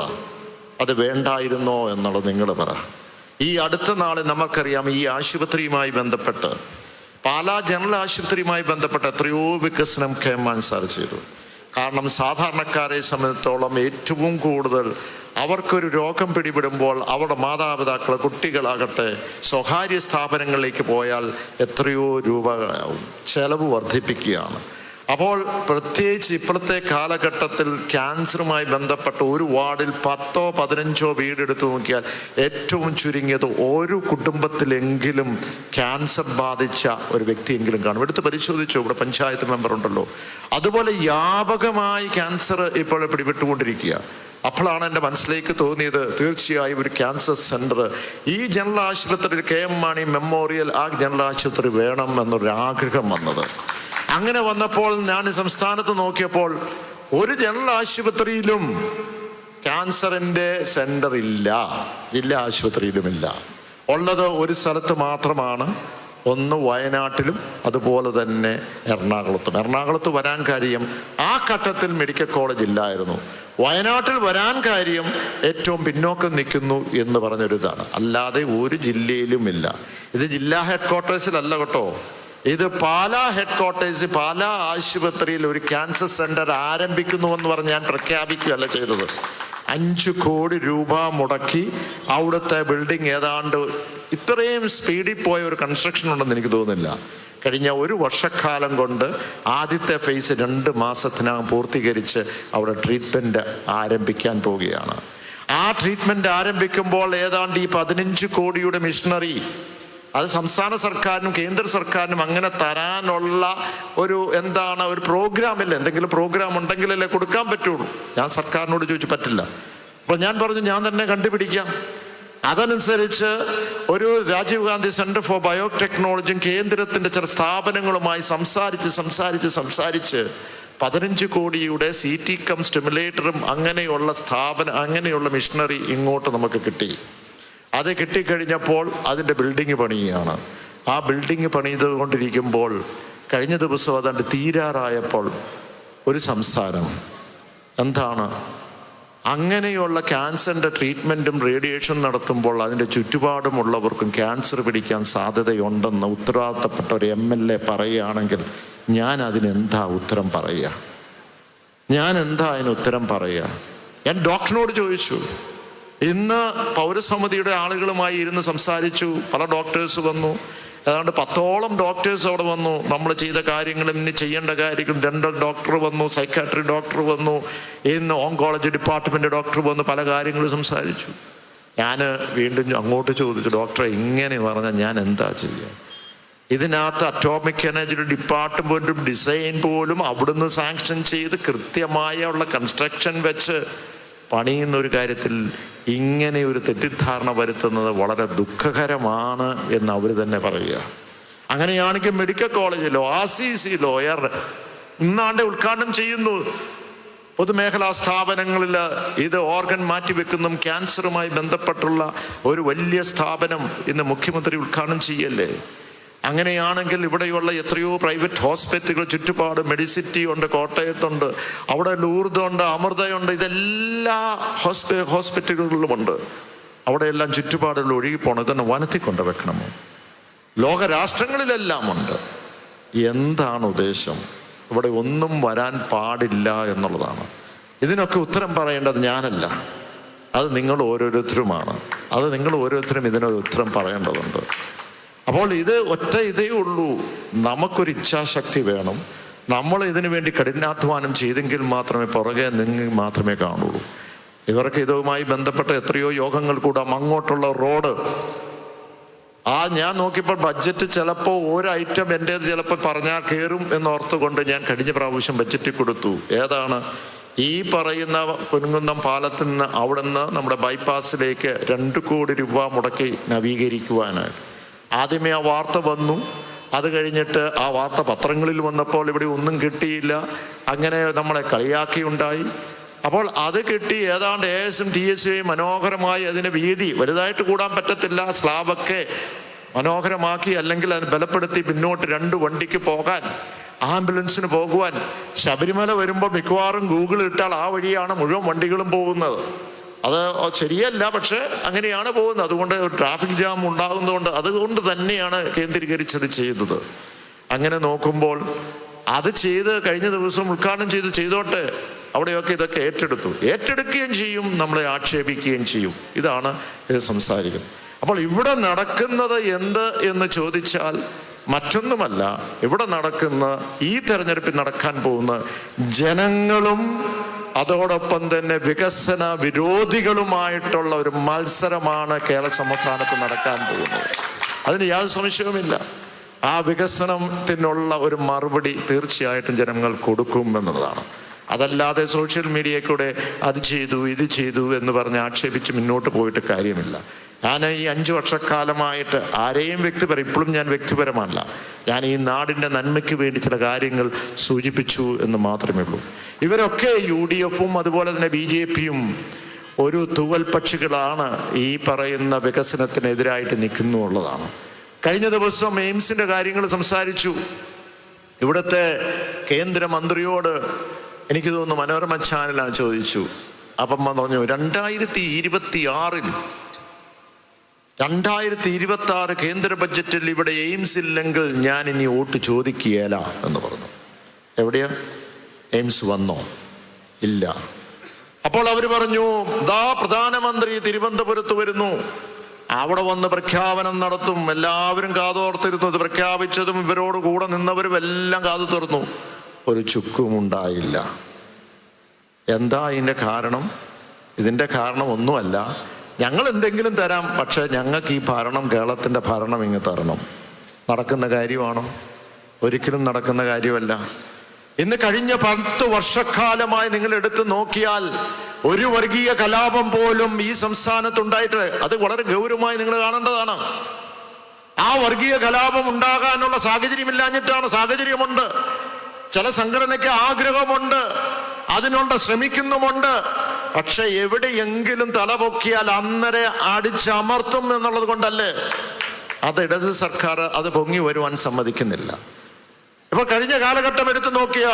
അത് വേണ്ടായിരുന്നോ എന്നുള്ളത് നിങ്ങൾ പറ. ഈ അടുത്ത നാളിൽ നമുക്കറിയാം, ഈ ആശുപത്രിയുമായി ബന്ധപ്പെട്ട്, പാലാ ജനറൽ ആശുപത്രിയുമായി ബന്ധപ്പെട്ട് എത്രയോ വികസനം കെ മാൻ സാർ ചെയ്തു. കാരണം സാധാരണക്കാരെ സംബന്ധിച്ചിടത്തോളം ഏറ്റവും കൂടുതൽ അവർക്കൊരു രോഗം പിടിപെടുമ്പോൾ അവരുടെ മാതാപിതാക്കൾ, കുട്ടികളാകട്ടെ, സ്വകാര്യ സ്ഥാപനങ്ങളിലേക്ക് പോയാൽ എത്രയോ രൂപയാവും. ചെലവ് വർദ്ധിപ്പിക്കുകയാണ്. അപ്പോൾ പ്രത്യേകിച്ച് ഇപ്പോഴത്തെ കാലഘട്ടത്തിൽ ക്യാൻസറുമായി ബന്ധപ്പെട്ട ഒരു വാർഡിൽ 10-15 വീടെടുത്ത് നോക്കിയാൽ ഏറ്റവും ചുരുങ്ങിയത് ഒരു കുടുംബത്തിലെങ്കിലും ക്യാൻസർ ബാധിച്ച ഒരു വ്യക്തിയെങ്കിലും കാണും. എടുത്ത് പരിശോധിച്ചു, ഇവിടെ പഞ്ചായത്ത് മെമ്പർ ഉണ്ടല്ലോ. അതുപോലെ വ്യാപകമായി ക്യാൻസർ ഇപ്പോൾ പിടിപെട്ടുകൊണ്ടിരിക്കുക. അപ്പോഴാണ് എൻ്റെ മനസ്സിലേക്ക് തോന്നിയത്, തീർച്ചയായും ഒരു ക്യാൻസർ സെൻറ്റർ ഈ ജനറൽ ആശുപത്രിയിൽ KM മാണി മെമ്മോറിയൽ ആ ജനറൽ ആശുപത്രി വേണം എന്നൊരു ആഗ്രഹം വന്നത്. അങ്ങനെ വന്നപ്പോൾ ഞാൻ സംസ്ഥാനത്ത് നോക്കിയപ്പോൾ ഒരു ജനറൽ ആശുപത്രിയിലും ക്യാൻസറിൻ്റെ സെൻറ്റർ ഇല്ല. ജില്ലാ ആശുപത്രിയിലുമില്ല. ഉള്ളത് ഒരു സ്ഥലത്ത് മാത്രമാണ്. ഒന്ന് വയനാട്ടിലും അതുപോലെ തന്നെ എറണാകുളത്തും. എറണാകുളത്ത് വരാൻ കാര്യം ആ ഘട്ടത്തിൽ മെഡിക്കൽ കോളേജ് ഇല്ലായിരുന്നു. വയനാട്ടിൽ വരാൻ കാര്യം ഏറ്റവും പിന്നോക്കം നിൽക്കുന്നു എന്ന് പറഞ്ഞൊരിതാണ്. അല്ലാതെ ഒരു ജില്ലയിലുമില്ല. ഇത് ജില്ലാ ഹെഡ് ക്വാർട്ടേഴ്സിലല്ല കേട്ടോ. ഇത് പാലാ ഹെഡ് ക്വാർട്ടേഴ്സ്, പാലാ ആശുപത്രിയിൽ ഒരു ക്യാൻസർ സെന്റർ ആരംഭിക്കുന്നുവെന്ന് പറഞ്ഞ് ഞാൻ പ്രഖ്യാപിക്കുകയല്ല ചെയ്തത്. 5 കോടി രൂപ മുടക്കി അവിടുത്തെ ബിൽഡിംഗ് ഏതാണ്ട് ഇത്രയും സ്പീഡിൽ പോയ ഒരു കൺസ്ട്രക്ഷൻ ഉണ്ടെന്ന് എനിക്ക് തോന്നുന്നില്ല. കഴിഞ്ഞ 1 വർഷക്കാലം കൊണ്ട് ആദ്യത്തെ ഫേസ് 2 മാസത്തിനകം പൂർത്തീകരിച്ച് അവിടെ ട്രീറ്റ്മെൻറ്റ് ആരംഭിക്കാൻ പോവുകയാണ്. ആ ട്രീറ്റ്മെൻറ്റ് ആരംഭിക്കുമ്പോൾ ഏതാണ്ട് ഈ 15 കോടിയുടെ മിഷനറി അത് സംസ്ഥാന സർക്കാരിനും കേന്ദ്ര സർക്കാരിനും അങ്ങനെ തരാനുള്ള ഒരു ഒരു പ്രോഗ്രാമില്ല. എന്തെങ്കിലും പ്രോഗ്രാം ഉണ്ടെങ്കിലല്ലേ കൊടുക്കാൻ പറ്റുള്ളൂ. ഞാൻ സർക്കാരിനോട് ചോദിച്ചു, പറ്റില്ല. അപ്പോൾ ഞാൻ പറഞ്ഞു, ഞാൻ തന്നെ കണ്ടുപിടിക്കാം. അതനുസരിച്ച് ഒരു രാജീവ് ഗാന്ധി സെന്റർ ഫോർ ബയോടെക്നോളജിയും കേന്ദ്രത്തിൻ്റെ ചില സ്ഥാപനങ്ങളുമായി സംസാരിച്ച് 15 കോടിയുടെ CT കം സ്റ്റിമുലേറ്ററും അങ്ങനെയുള്ള മിഷനറി ഇങ്ങോട്ട് നമുക്ക് കിട്ടി. അത് കിട്ടിക്കഴിഞ്ഞപ്പോൾ അതിൻ്റെ ബിൽഡിങ് പണിയുകയാണ്. ആ ബിൽഡിങ് പണിതുകൊണ്ടിരിക്കുമ്പോൾ കഴിഞ്ഞ ദിവസം അതാണ്ട് തീരാറായപ്പോൾ ഒരു സംസാരം എന്താണ്, അങ്ങനെയുള്ള ക്യാൻസറിൻ്റെ ട്രീറ്റ്മെൻറ്റും റേഡിയേഷൻ നടത്തുമ്പോൾ അതിൻ്റെ ചുറ്റുപാടുമുള്ളവർക്കും ക്യാൻസർ പിടിക്കാൻ സാധ്യതയുണ്ടെന്ന് ഉത്തരവാദിത്തപ്പെട്ട ഒരു MLA പറയുകയാണെങ്കിൽ ഞാൻ അതിനെന്താ ഉത്തരം പറയുക? ഞാൻ ഡോക്ടറിനോട് ചോദിച്ചു. ഇന്ന് പൗരസമിതിയുടെ ആളുകളുമായി ഇരുന്ന് സംസാരിച്ചു. പല ഡോക്ടേഴ്സ് വന്നു. ഏതാണ്ട് 10ഓളം ഡോക്ടേഴ്സ് അവിടെ വന്നു. നമ്മൾ ചെയ്ത കാര്യങ്ങളും ഇനി ചെയ്യേണ്ട കാര്യങ്ങൾ, ഡെന്റൽ ഡോക്ടർ വന്നു, സൈക്കാട്രി ഡോക്ടർ വന്നു, ഇന്ന് ഓങ്കോളജി ഡിപ്പാർട്ട്മെന്റ് ഡോക്ടർ വന്നു. പല കാര്യങ്ങളും സംസാരിച്ചു. ഞാൻ വീണ്ടും അങ്ങോട്ട് ചോദിച്ചു, ഡോക്ടറെ ഇങ്ങനെ പറഞ്ഞാൽ ഞാൻ എന്താ ചെയ്യുക? ഇതിനകത്ത് അറ്റോമിക് എനർജി ഡിപ്പാർട്ട്മെന്റും ഡിസൈൻ പോലും അവിടുന്ന് സാങ്ഷൻ ചെയ്ത് കൃത്യമായ ഉള്ള കൺസ്ട്രക്ഷൻ വെച്ച് പണിയുന്ന ഒരു കാര്യത്തിൽ ഇങ്ങനെ ഒരു തെറ്റിദ്ധാരണ വരുത്തുന്നത് വളരെ ദുഃഖകരമാണ് എന്ന് അവർ തന്നെ പറയുക. അങ്ങനെയാണെങ്കിൽ മെഡിക്കൽ കോളേജിലോ RCCയിലോ ഇന്നാണ്ട് ഉദ്ഘാടനം ചെയ്യുന്നു. പൊതുമേഖലാ സ്ഥാപനങ്ങളിൽ ഇത് ഓർഗൻ മാറ്റിവെക്കുന്നതും ക്യാൻസറുമായി ബന്ധപ്പെട്ടുള്ള ഒരു വലിയ സ്ഥാപനം ഇന്ന് മുഖ്യമന്ത്രി ഉദ്ഘാടനം ചെയ്യല്ലേ? അങ്ങനെയാണെങ്കിൽ ഇവിടെയുള്ള എത്രയോ പ്രൈവറ്റ് ഹോസ്പിറ്റലുകൾ ചുറ്റുപാട്, മെഡിസിറ്റി ഉണ്ട്, കോട്ടയത്തുണ്ട്, അവിടെ ലൂർദുണ്ട്, അമൃതയുണ്ട്, ഇതെല്ലാ ഹോസ്പിറ്റലുകളിലുമുണ്ട്. അവിടെയെല്ലാം ചുറ്റുപാടുകൾ ഒഴുകിപ്പോണം, ഇതന്നെ വനത്തിൽ കൊണ്ട് വെക്കണമോ? ലോകരാഷ്ട്രങ്ങളിലെല്ലാം ഉണ്ട്. എന്താണ് ഉദ്ദേശം? ഇവിടെ ഒന്നും വരാൻ പാടില്ല എന്നുള്ളതാണ്. ഇതിനൊക്കെ ഉത്തരം പറയേണ്ടത് ഞാനല്ല, അത് നിങ്ങൾ ഓരോരുത്തരുമാണ്. അത് നിങ്ങൾ ഓരോരുത്തരും ഇതിനൊരു ഉത്തരം പറയേണ്ടതുണ്ട്. അപ്പോൾ ഇത് ഒറ്റ ഇതേ ഉള്ളൂ, നമുക്കൊരു ഇച്ഛാശക്തി വേണം. നമ്മൾ ഇതിനു വേണ്ടി കഠിനാധ്വാനം ചെയ്തെങ്കിൽ മാത്രമേ പുറകെ നിങ്ങൾ മാത്രമേ കാണുള്ളൂ. ഇവർക്ക് ഇതുമായി ബന്ധപ്പെട്ട എത്രയോ യോഗങ്ങൾ കൂടാം. അങ്ങോട്ടുള്ള റോഡ്, ഞാൻ നോക്കിയപ്പോൾ ബഡ്ജറ്റ് ചിലപ്പോൾ ഒരു ഐറ്റം എൻ്റേത് ചിലപ്പോൾ പറഞ്ഞാൽ കയറും എന്നോർത്തുകൊണ്ട് ഞാൻ കഴിഞ്ഞ പ്രാവശ്യം ബഡ്ജറ്റ് കൊടുത്തു. ഏതാണ്? ഈ പറയുന്ന പൊൻകുന്നം പാലത്തിൽ നിന്ന് അവിടെ നിന്ന് നമ്മുടെ ബൈപ്പാസിലേക്ക് 2 കോടി രൂപ മുടക്കി നവീകരിക്കുവാനായി. ആദ്യമേ ആ വാർത്ത വന്നു, അത് കഴിഞ്ഞിട്ട് ആ വാർത്ത പത്രങ്ങളിൽ വന്നപ്പോൾ ഇവിടെ ഒന്നും കിട്ടിയില്ല, അങ്ങനെ നമ്മളെ കളിയാക്കിയുണ്ടായി. അപ്പോൾ അത് കിട്ടി, ഏതാണ്ട് ASM TSA മനോഹരമായി അതിന് വീതി വലുതായിട്ട് കൂടാൻ പറ്റത്തില്ല, സ്ലാബൊക്കെ മനോഹരമാക്കി, അല്ലെങ്കിൽ അത് ബലപ്പെടുത്തി പിന്നോട്ട് 2 വണ്ടിക്ക് പോകാൻ, ആംബുലൻസിന് പോകുവാൻ. ശബരിമല വരുമ്പോൾ മിക്കവാറും ഗൂഗിൾ ഇട്ടാൽ ആ വഴിയാണ് മുഴുവൻ വണ്ടികളും പോകുന്നത്. അത് ശരിയല്ല, പക്ഷെ അങ്ങനെയാണ് പോകുന്നത്. അതുകൊണ്ട് ട്രാഫിക് ജാം ഉണ്ടാകുന്നതുകൊണ്ട് അതുകൊണ്ട് തന്നെയാണ് കേന്ദ്രീകരിച്ചത് ചെയ്തത്. അങ്ങനെ നോക്കുമ്പോൾ അത് ചെയ്ത് കഴിഞ്ഞ ദിവസം ഉദ്ഘാടനം ചെയ്തോട്ടെ, അവിടെയൊക്കെ ഇതൊക്കെ ഏറ്റെടുക്കുകയും ചെയ്യും, നമ്മളെ ആക്ഷേപിക്കുകയും ചെയ്യും. ഇതാണ് ഇത് സംസാരിക്കുന്നത്. അപ്പോൾ ഇവിടെ നടക്കുന്നത് എന്ത് എന്ന് ചോദിച്ചാൽ മറ്റൊന്നുമല്ല, ഇവിടെ നടക്കുന്ന ഈ തെരഞ്ഞെടുപ്പിൽ നടക്കാൻ പോകുന്ന ജനങ്ങളും അതോടൊപ്പം തന്നെ വികസന വിരോധികളുമായിട്ടുള്ള ഒരു മത്സരമാണ് കേരള സംസ്ഥാനത്ത് നടക്കാൻ പോകുന്നത്. അതിന് യാതൊരു സംശയവുമില്ല. ആ വികസനത്തിനുള്ള ഒരു മറുപടി തീർച്ചയായിട്ടും ജനങ്ങൾ കൊടുക്കും എന്നുള്ളതാണ്. അതല്ലാതെ സോഷ്യൽ മീഡിയയിൽ കൂടെ അത് ചെയ്തു ഇത് ചെയ്തു എന്ന് പറഞ്ഞ് ആക്ഷേപിച്ച് മുന്നോട്ട് പോയിട്ട് കാര്യമില്ല. ഞാൻ ഈ 5 വർഷക്കാലമായിട്ട് ആരെയും ഇപ്പോഴും ഞാൻ വ്യക്തിപരമല്ല, ഞാൻ ഈ നാടിൻ്റെ നന്മയ്ക്ക് വേണ്ടി ചില കാര്യങ്ങൾ സൂചിപ്പിച്ചു എന്ന് മാത്രമേ ഉള്ളൂ. ഇവരൊക്കെ UDFും അതുപോലെ തന്നെ BJPയും ഒരു തൂവൽ പക്ഷികളാണ്, ഈ പറയുന്ന വികസനത്തിനെതിരായിട്ട് നിൽക്കുന്നു ഉള്ളതാണ്. കഴിഞ്ഞ ദിവസം എയിംസിൻ്റെ കാര്യങ്ങൾ സംസാരിച്ചു. ഇവിടുത്തെ കേന്ദ്രമന്ത്രിയോട് എനിക്ക് തോന്നുന്നു മനോരമ ചാനലാണ് ചോദിച്ചു. അപ്പം പറഞ്ഞു 2026 കേന്ദ്ര ബഡ്ജറ്റിൽ ഇവിടെ എയിംസ് ഇല്ലെങ്കിൽ ഞാൻ ഇനി വോട്ട് ചോദിക്കുകയില്ല എന്ന് പറഞ്ഞു. എവിടെയാ എയിംസ് വന്നോ? ഇല്ല. അപ്പോൾ അവർ പറഞ്ഞു, ദാ പ്രധാനമന്ത്രി തിരുവനന്തപുരത്ത് വരുന്നു, അവിടെ വന്ന് പ്രഖ്യാപനം നടത്തും. എല്ലാവരും കാതോർത്തിരുന്നത് പ്രഖ്യാപിച്ചതും ഇവരോട് കൂടെ നിന്നവരും എല്ലാം കാതു തുറന്നു. ഒരു ചുക്കും ഉണ്ടായില്ല. എന്താ ഇതിൻ്റെ കാരണം? ഇതിൻ്റെ കാരണം ഒന്നുമല്ല, ഞങ്ങൾ എന്തെങ്കിലും തരാം, പക്ഷെ ഞങ്ങൾക്ക് ഈ ഭരണം, കേരളത്തിൻ്റെ ഭരണം ഇങ്ങ് തരണം. നടക്കുന്ന കാര്യമാണോ? ഒരിക്കലും നടക്കുന്ന കാര്യമല്ല. ഇന്ന് കഴിഞ്ഞ 10 വർഷക്കാലമായി നിങ്ങൾ എടുത്തു നോക്കിയാൽ ഒരു വർഗീയ കലാപം പോലും ഈ സംസ്ഥാനത്തുണ്ടായിട്ട് അത് വളരെ ഗൗരവമായി നിങ്ങൾ കാണേണ്ടതാണ്. ആ വർഗീയ കലാപം ഉണ്ടാകാനുള്ള സാഹചര്യമില്ലാഞ്ഞിട്ടാണ്. സാഹചര്യമുണ്ട്, ചില സംഘടനയ്ക്ക് ആഗ്രഹമുണ്ട്, അതിനുള്ള ശ്രമിക്കുന്നുമുണ്ട്. പക്ഷെ എവിടെയെങ്കിലും തലപൊക്കിയാൽ അന്നേരെ അടിച്ചമർത്തും എന്നുള്ളത് കൊണ്ടല്ലേ അത് ഇടത് സർക്കാർ അത് പൊങ്ങി വരുവാൻ സമ്മതിക്കുന്നില്ല. ഇപ്പൊ കഴിഞ്ഞ കാലഘട്ടം എടുത്തു നോക്കിയ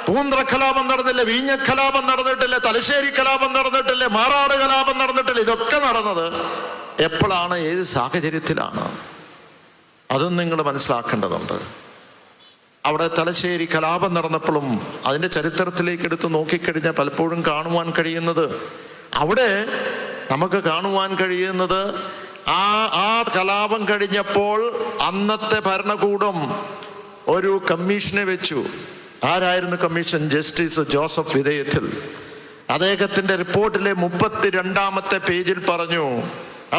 പൂന്ത്ര കലാപം നടന്നില്ല, വീഞ്ഞ കലാപം നടന്നിട്ടില്ല, തലശ്ശേരി കലാപം നടന്നിട്ടില്ല, മാറാട് കലാപം നടന്നിട്ടില്ല. ഇതൊക്കെ നടന്നത് എപ്പോഴാണ്, ഏത് സാഹചര്യത്തിലാണ്? അതും നിങ്ങൾ മനസ്സിലാക്കേണ്ടതുണ്ട്. അവിടെ തലശ്ശേരി കലാപം നടന്നപ്പോഴും അതിൻ്റെ ചരിത്രത്തിലേക്ക് എടുത്ത് നോക്കിക്കഴിഞ്ഞാൽ പലപ്പോഴും കാണുവാൻ കഴിയുന്നത്, അവിടെ നമുക്ക് കാണുവാൻ കഴിയുന്നത് ആ കലാപം കഴിഞ്ഞപ്പോൾ അന്നത്തെ ഭരണകൂടം ഒരു കമ്മീഷനെ വെച്ചു. ആരായിരുന്നു കമ്മീഷൻ? Justice Joseph വിധേയത്തിൽ. അദ്ദേഹത്തിൻ്റെ റിപ്പോർട്ടിലെ 32ാമത്തെ പേജിൽ പറഞ്ഞു,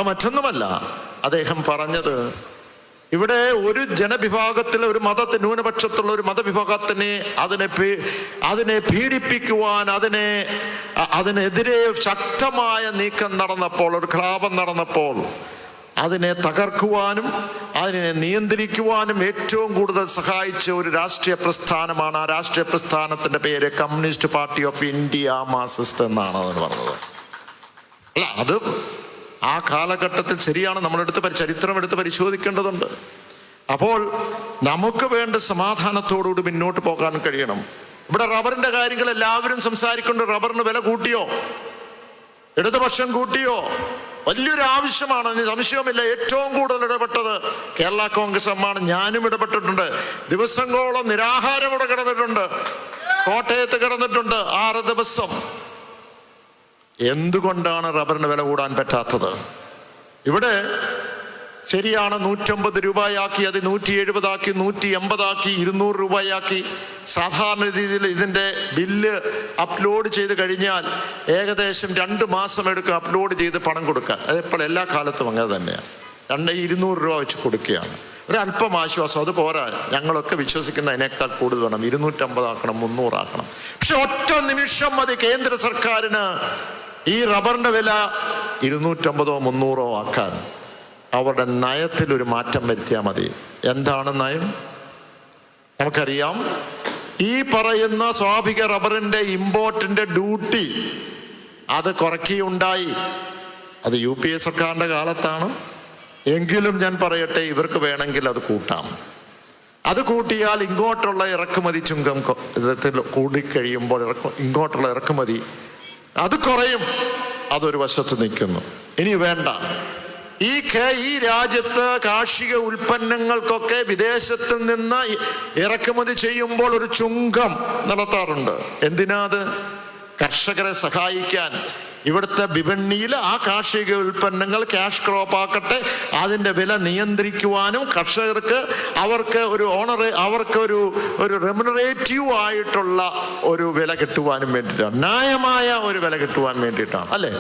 മറ്റൊന്നുമല്ല അദ്ദേഹം പറഞ്ഞത്, ഇവിടെ ഒരു ജനവിഭാഗത്തിലെ ഒരു ന്യൂനപക്ഷത്തുള്ള ഒരു മതവിഭാഗത്തിനെ അതിനെ പീഡിപ്പിക്കുവാൻ, അതിനെതിരെ ശക്തമായ നീക്കം നടന്നപ്പോൾ, ഒരു കലാപം നടന്നപ്പോൾ അതിനെ തകർക്കുവാനും അതിനെ നിയന്ത്രിക്കുവാനും ഏറ്റവും കൂടുതൽ സഹായിച്ച ഒരു രാഷ്ട്രീയ പ്രസ്ഥാനമാണ്. ആ രാഷ്ട്രീയ പ്രസ്ഥാനത്തിന്റെ പേര് communist party of India Marxist എന്നാണ് അതിന് പറഞ്ഞത്. അല്ല, അത് ആ കാലഘട്ടത്തിൽ ശരിയാണ്, നമ്മളെടുത്ത് ചരിത്രം എടുത്ത് പരിശോധിക്കേണ്ടതുണ്ട്. അപ്പോൾ നമുക്ക് വേണ്ട സമാധാനത്തോടുകൂടി മുന്നോട്ട് പോകാൻ കഴിയണം. ഇവിടെ റബ്ബറിന്റെ കാര്യങ്ങൾ എല്ലാവരും സംസാരിക്കൊണ്ട് റബ്ബറിന് വില കൂട്ടിയോ? ഇടതുപക്ഷം കൂട്ടിയോ? വലിയൊരു ആവശ്യമാണ്, സംശയമില്ല. ഏറ്റവും കൂടുതൽ ഇടപെട്ടത് കേരള കോൺഗ്രസ് എമ്മാണ്. ഞാനും ഇടപെട്ടിട്ടുണ്ട്. ദിവസങ്ങളോളം നിരാഹാരം ഇവിടെ കിടന്നിട്ടുണ്ട്. കോട്ടയത്ത് കിടന്നിട്ടുണ്ട് 6 ദിവസം. എന്തുകൊണ്ടാണ് റബ്ബറിന് വില കൂടാൻ പറ്റാത്തത്? ഇവിടെ ശരിയാണ് 150 രൂപയാക്കി, അത് 170 ആക്കി, 180 ആക്കി, 200 രൂപയാക്കി. സാധാരണ രീതിയിൽ ഇതിൻ്റെ ബില്ല് അപ്ലോഡ് ചെയ്ത് കഴിഞ്ഞാൽ ഏകദേശം 2 മാസം എടുക്കും അപ്ലോഡ് ചെയ്ത് പണം കൊടുക്കാൻ. അതിപ്പോൾ എല്ലാ കാലത്തും അങ്ങനെ തന്നെയാണ്. 200 രൂപ വെച്ച് കൊടുക്കുകയാണ്. ഒരല്പം ആശ്വാസം, അത് പോരാ. ഞങ്ങളൊക്കെ വിശ്വസിക്കുന്നതിനേക്കാൾ കൂടുതൽ വേണം. 250 ആക്കണം, 300 ആക്കണം. പക്ഷെ ഒറ്റ നിമിഷം മതി കേന്ദ്ര സർക്കാരിന് ഈ റബ്ബറിന്റെ വില 250 300 ആക്കാൻ. അവരുടെ നയത്തിൽ ഒരു മാറ്റം വരുത്തിയാൽ മതി. എന്താണ് നയം? നമുക്കറിയാം, ഈ പറയുന്ന സ്വാഭാവിക റബ്ബറിന്റെ ഇമ്പോർട്ടിന്റെ ഡ്യൂട്ടി അത് കുറയ്ക്കുകയുണ്ടായി. അത് UPA സർക്കാരിന്റെ കാലത്താണ്. എങ്കിലും ഞാൻ പറയട്ടെ, ഇവർക്ക് വേണമെങ്കിൽ അത് കൂട്ടാം. അത് കൂട്ടിയാൽ ഇങ്ങോട്ടുള്ള ഇറക്കുമതി ചുങ്കം കൂടിക്കഴിയുമ്പോൾ ഇങ്ങോട്ടുള്ള ഇറക്കുമതി അത് കുറയും. അതൊരു വശത്ത് നിൽക്കുന്നു. ഇനി വേണ്ട, ഈ രാജ്യത്ത് കാർഷിക ഉൽപ്പന്നങ്ങൾക്കൊക്കെ വിദേശത്ത് നിന്ന് ഇറക്കുമതി ചെയ്യുമ്പോൾ ഒരു ചുങ്കം നടത്താറുണ്ട്. എന്തിനാത്? കർഷകരെ സഹായിക്കാൻ. ഇവിടുത്തെ വിപണിയിൽ ആ കാർഷിക ഉൽപ്പന്നങ്ങൾ ക്യാഷ് ക്രോപ്പ് ആക്കട്ടെ, അതിൻ്റെ വില നിയന്ത്രിക്കുവാനും കർഷകർക്ക് അവർക്ക് ഒരു റെമ്യൂണറേറ്റീവ് ആയിട്ടുള്ള ഒരു വില കിട്ടുവാനും വേണ്ടിയിട്ടാണ്, ന്യായമായ ഒരു വില കിട്ടുവാൻ വേണ്ടിയിട്ടാണ്, അല്ലേ?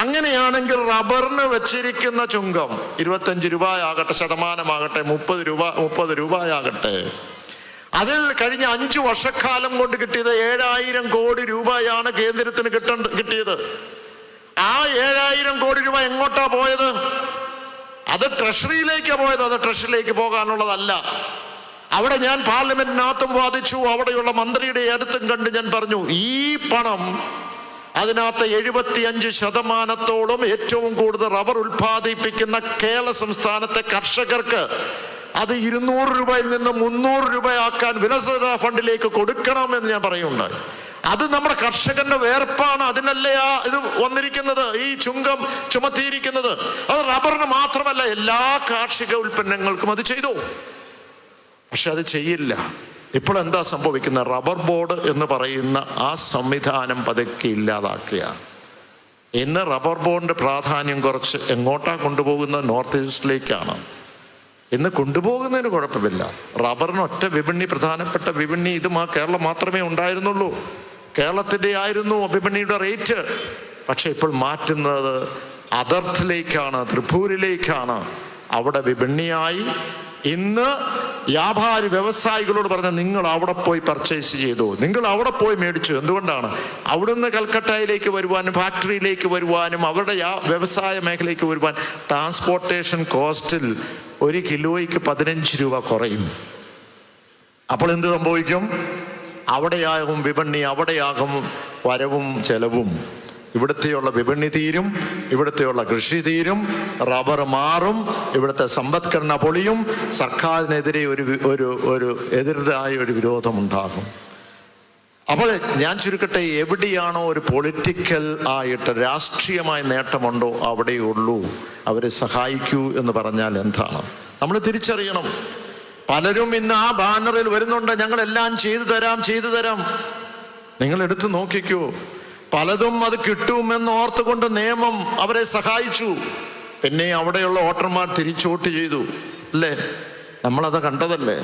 അങ്ങനെയാണെങ്കിൽ റബ്ബറിന് വെച്ചിരിക്കുന്ന ചുങ്കം 25 രൂപയാകട്ടെ, ശതമാനമാകട്ടെ, 30 രൂപയാകട്ടെ, അതിൽ കഴിഞ്ഞ 5 വർഷക്കാലം കൊണ്ട് കിട്ടിയത് 7000 കോടി രൂപയാണ് കേന്ദ്രത്തിന് കിട്ടിയത്. ആ 7000 കോടി രൂപ എങ്ങോട്ടാ പോയത്? അത് ട്രഷറിയിലേക്കാണ് പോയത്. അത് ട്രഷറിയിലേക്ക് പോകാനുള്ളതല്ല. അവിടെ ഞാൻ പാർലമെന്റിനകത്തും വാദിച്ചു, അവിടെയുള്ള മന്ത്രിയുടെ അടുത്തും കണ്ട് ഞാൻ പറഞ്ഞു, ഈ പണം അതിനകത്ത് 75% ഏറ്റവും കൂടുതൽ റബ്ബർ ഉൽപ്പാദിപ്പിക്കുന്ന കേരള സംസ്ഥാനത്തെ കർഷകർക്ക് അത് 200 രൂപയിൽ നിന്ന് 300 രൂപയാക്കാൻ വികസന ഫണ്ടിലേക്ക് കൊടുക്കണമെന്ന് ഞാൻ പറയുണ്ടായി. അത് നമ്മുടെ കർഷകന്റെ വേർപ്പാണ്. അതിനല്ലേ ഇത് വന്നിരിക്കുന്നത്, ഈ ചുങ്കം ചുമത്തിയിരിക്കുന്നത്. അത് റബ്ബറിന് മാത്രമല്ല, എല്ലാ കാർഷിക ഉൽപ്പന്നങ്ങൾക്കും അത് ചെയ്തു. പക്ഷെ അത് ചെയ്യില്ല. ഇപ്പോൾ എന്താ സംഭവിക്കുന്നത്? റബ്ബർ ബോർഡ് എന്ന് പറയുന്ന ആ സംവിധാനം പതുക്കെ ഇല്ലാതാക്കുക. ഇന്ന് റബ്ബർ ബോർഡിന്റെ പ്രാധാന്യം കുറച്ച് എങ്ങോട്ടാ കൊണ്ടുപോകുന്നത്? നോർത്ത് ഈസ്റ്റിലേക്കാണ് ഇന്ന് കൊണ്ടുപോകുന്നതിന് കുഴപ്പമില്ല. റബ്ബറിന് ഒറ്റ വിപണി, പ്രധാനപ്പെട്ട വിപണി ഇത് കേരളം മാത്രമേ ഉണ്ടായിരുന്നുള്ളൂ. കേരളത്തിൻ്റെ ആയിരുന്നു വിപണിയുടെ റേറ്റ്. പക്ഷെ ഇപ്പോൾ മാറ്റുന്നത് അതിർത്തിലേക്കാണ്, ത്രിപൂരിലേക്കാണ്. അവിടെ വിപണിയായി. ഇന്ന് വ്യാപാരി വ്യവസായികളോട് പറഞ്ഞ, നിങ്ങൾ അവിടെ പോയി പർച്ചേസ് ചെയ്തു, നിങ്ങൾ അവിടെ പോയി മേടിച്ചു. എന്തുകൊണ്ടാണ്? അവിടുന്ന് കൽക്കട്ടയിലേക്ക് വരുവാനും ഫാക്ടറിയിലേക്ക് വരുവാനും അവരുടെ വ്യവസായ മേഖലയ്ക്ക് വരുവാൻ ട്രാൻസ്പോർട്ടേഷൻ കോസ്റ്റിൽ 1 കിലോയ്ക്ക് 15 രൂപ കുറയും. അപ്പോൾ എന്ത് സംഭവിക്കും? അവിടെയാകും വിപണി, അവിടെയാകും വരവും ചെലവും. ഇവിടുത്തെയുള്ള വിപണി തീരും, ഇവിടുത്തെയുള്ള കൃഷി തീരും, റബ്ബർ മാറും, ഇവിടുത്തെ സമ്പദ്ഘടന പൊളിയും, സർക്കാരിനെതിരെ എതിരായ ഒരു വിരോധമുണ്ടാകും. അപ്പോൾ ഞാൻ ചുരുക്കട്ടെ, എവിടെയാണോ ഒരു പൊളിറ്റിക്കൽ ആയിട്ട് രാഷ്ട്രീയമായ നേട്ടമുണ്ടോ അവിടെയുള്ളൂ അവരെ സഹായിക്കൂ എന്ന് പറഞ്ഞാൽ എന്താണ്? നമ്മൾ തിരിച്ചറിയണം. പലരും ഇന്ന് ആ ബാനറിൽ വരുന്നുണ്ട്, ഞങ്ങളെല്ലാം ചെയ്തു തരാം. നിങ്ങൾ എടുത്ത് നോക്കിക്കൂ. പലതും അത് കിട്ടുമെന്ന് ഓർത്തുകൊണ്ട് നിയമം അവരെ സഹായിച്ചു. പിന്നെ അവിടെയുള്ള വോട്ടർമാർ തിരിച്ചോട്ട് ചെയ്തു, അല്ലേ? നമ്മളത് കണ്ടതല്ലേ?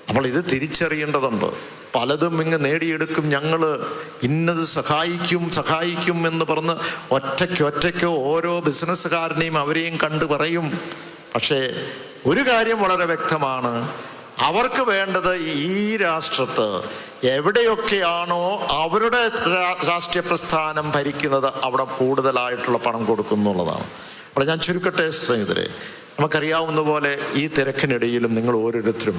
അപ്പോൾ ഇത് തിരിച്ചറിയേണ്ടതുണ്ട്. പലതും ഇങ്ങ് നേടിയെടുക്കും, ഞങ്ങൾ ഇന്നത് സഹായിക്കും എന്ന് പറഞ്ഞ് ഒറ്റയ്ക്ക് ഓരോ ബിസിനസ്സുകാരനെയും അവരെയും കണ്ടു പറയും. പക്ഷേ ഒരു കാര്യം വളരെ വ്യക്തമാണ്, അവർക്ക് വേണ്ടത് ഈ രാഷ്ട്രത്ത് എവിടെയൊക്കെയാണോ അവരുടെ രാഷ്ട്രീയ പ്രസ്ഥാനം ഭരിക്കുന്നത് അവിടെ കൂടുതലായിട്ടുള്ള പണം കൊടുക്കുന്നുള്ളതാണ്. അപ്പോൾ ഞാൻ ചുരുക്കട്ടെ സ്നേഹിതരെ, നമുക്കറിയാവുന്ന പോലെ ഈ തിരക്കിനിടയിലും നിങ്ങൾ ഓരോരുത്തരും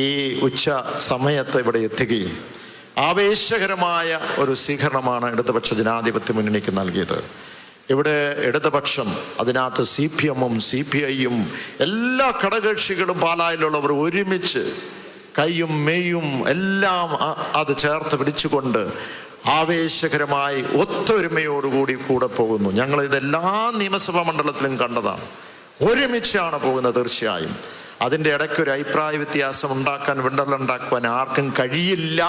ഈ ഉച്ച സമയത്ത് ഇവിടെ എത്തുകയും ആവേശകരമായ ഒരു സ്വീകരണമാണ് ഇടതുപക്ഷ ജനാധിപത്യ മുന്നണിക്ക് നൽകിയത്. ഇവിടെ ഇടതുപക്ഷം, അതിനകത്ത് CPM-ഉം CPI-യും എല്ലാ ഘടകകക്ഷികളും പാലായിലുള്ളവർ ഒരുമിച്ച് കൈയും മെയ്യും എല്ലാം അത് ചേർത്ത് പിടിച്ചുകൊണ്ട് ആവേശകരമായി ഒത്തൊരുമയോടുകൂടി കൂടെ പോകുന്നു. ഞങ്ങൾ ഇതെല്ലാ നിയമസഭാ മണ്ഡലത്തിലും കണ്ടതാണ്. ഒരുമിച്ചാണ് പോകുന്നത്. തീർച്ചയായും അതിൻ്റെ ഇടയ്ക്കൊരു അഭിപ്രായ വ്യത്യാസം ഉണ്ടാക്കാൻ, വിണ്ടലുണ്ടാക്കുവാൻ ആർക്കും കഴിയില്ല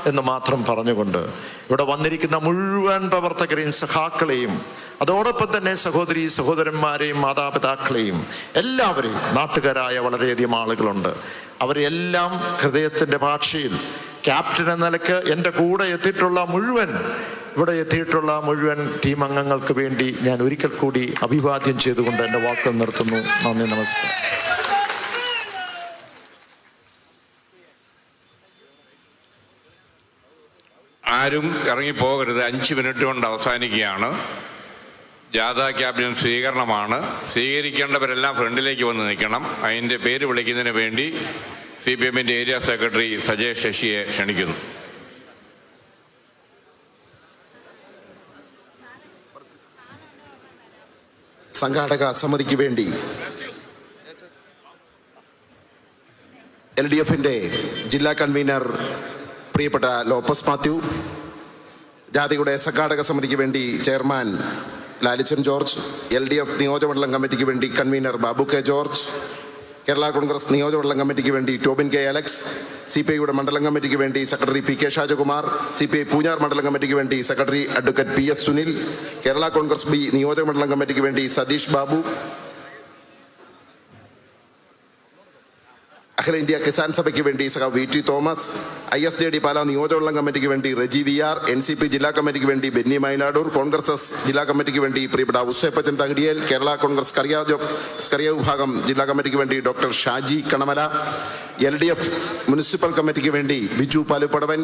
എന്ന് മാത്രം പറഞ്ഞുകൊണ്ട് ഇവിടെ വന്നിരിക്കുന്ന മുഴുവൻ പ്രവർത്തകരെയും സഖാക്കളെയും അതോടൊപ്പം തന്നെ സഹോദരി സഹോദരന്മാരെയും മാതാപിതാക്കളെയും എല്ലാവരെയും, നാട്ടുകാരായ വളരെയധികം ആളുകളുണ്ട്, അവരെല്ലാം ഹൃദയത്തിൻ്റെ ഭാഷയിൽ ക്യാപ്റ്റൻ എന്ന നിലയ്ക്ക് എൻ്റെ കൂടെ ഇവിടെ എത്തിയിട്ടുള്ള മുഴുവൻ ടീം അംഗങ്ങൾക്ക് വേണ്ടി ഞാൻ ഒരിക്കൽ കൂടി അഭിവാദ്യം ചെയ്തുകൊണ്ട് എൻ്റെ വാക്കുകൾ നിർത്തുന്നു. നന്ദി, നമസ്കാരം. ആരും ഇറങ്ങിപ്പോകരുത്. 5 മിനിറ്റ് കൊണ്ട് അവസാനിക്കുകയാണ്. ജാഥാ ക്യാബിനറ്റ് സ്വീകരണമാണ്. സ്വീകരിക്കേണ്ടവരെല്ലാം ഫ്രണ്ടിലേക്ക് വന്ന് നിൽക്കണം. അതിൻ്റെ പേര് വിളിക്കുന്നതിന് വേണ്ടി CPMൻ്റെ ഏരിയ സെക്രട്ടറി സജേഷ് ശശിയെ ക്ഷണിക്കുന്നു. സംഘാടക സമിതിക്ക് വേണ്ടി LDFൻ്റെ ജില്ലാ കൺവീനർ പ്രിയപ്പെട്ട ലോപ്പസ് മാത്യു, ജാഥയുടെ സംഘാടക സമിതിക്ക് വേണ്ടി ചെയർമാൻ ലാലിച്ചൻ ജോർജ്, LDF നിയോജകമണ്ഡലം കമ്മിറ്റിക്ക് വേണ്ടി convener Babu K George, Kerala Congress നിയോജകമണ്ഡലം കമ്മിറ്റിക്ക് വേണ്ടി ടോബിൻ കെ അലക്സ്, CPIയുടെ മണ്ഡലം കമ്മിറ്റിക്ക് വേണ്ടി secretary PK Shajakumar, CPI Poonjar മണ്ഡലം കമ്മിറ്റിക്ക് വേണ്ടി secretary advocate PS Sunil, Kerala Congress B നിയോജകമണ്ഡലം കമ്മിറ്റിക്ക് വേണ്ടി സതീഷ് ബാബു, അഖില ഇന്ത്യ കിസാൻ സഭയ്ക്ക് വേണ്ടി VT തോമസ്, ISJD പാലാ നിയോജകമണ്ഡലം കമ്മിറ്റിക്ക് വേണ്ടി റെജി VR, NCP ജില്ലാ കമ്മിറ്റിക്ക് വേണ്ടി ബെന്നി മൈലാടൂർ, കോൺഗ്രസ് ജില്ലാ കമ്മിറ്റിക്ക് വേണ്ടി പ്രിയപ്പെട്ട ഉസേപ്പച്ചൻ തകടിയേൽ, കേരള കോൺഗ്രസ് സ്കറിയ വിഭാഗം ജില്ലാ കമ്മിറ്റിക്ക് വേണ്ടി doctor Shaji Kanamala, LDF municipal കമ്മിറ്റിക്ക് വേണ്ടി ബിജു പാലുപടവൻ,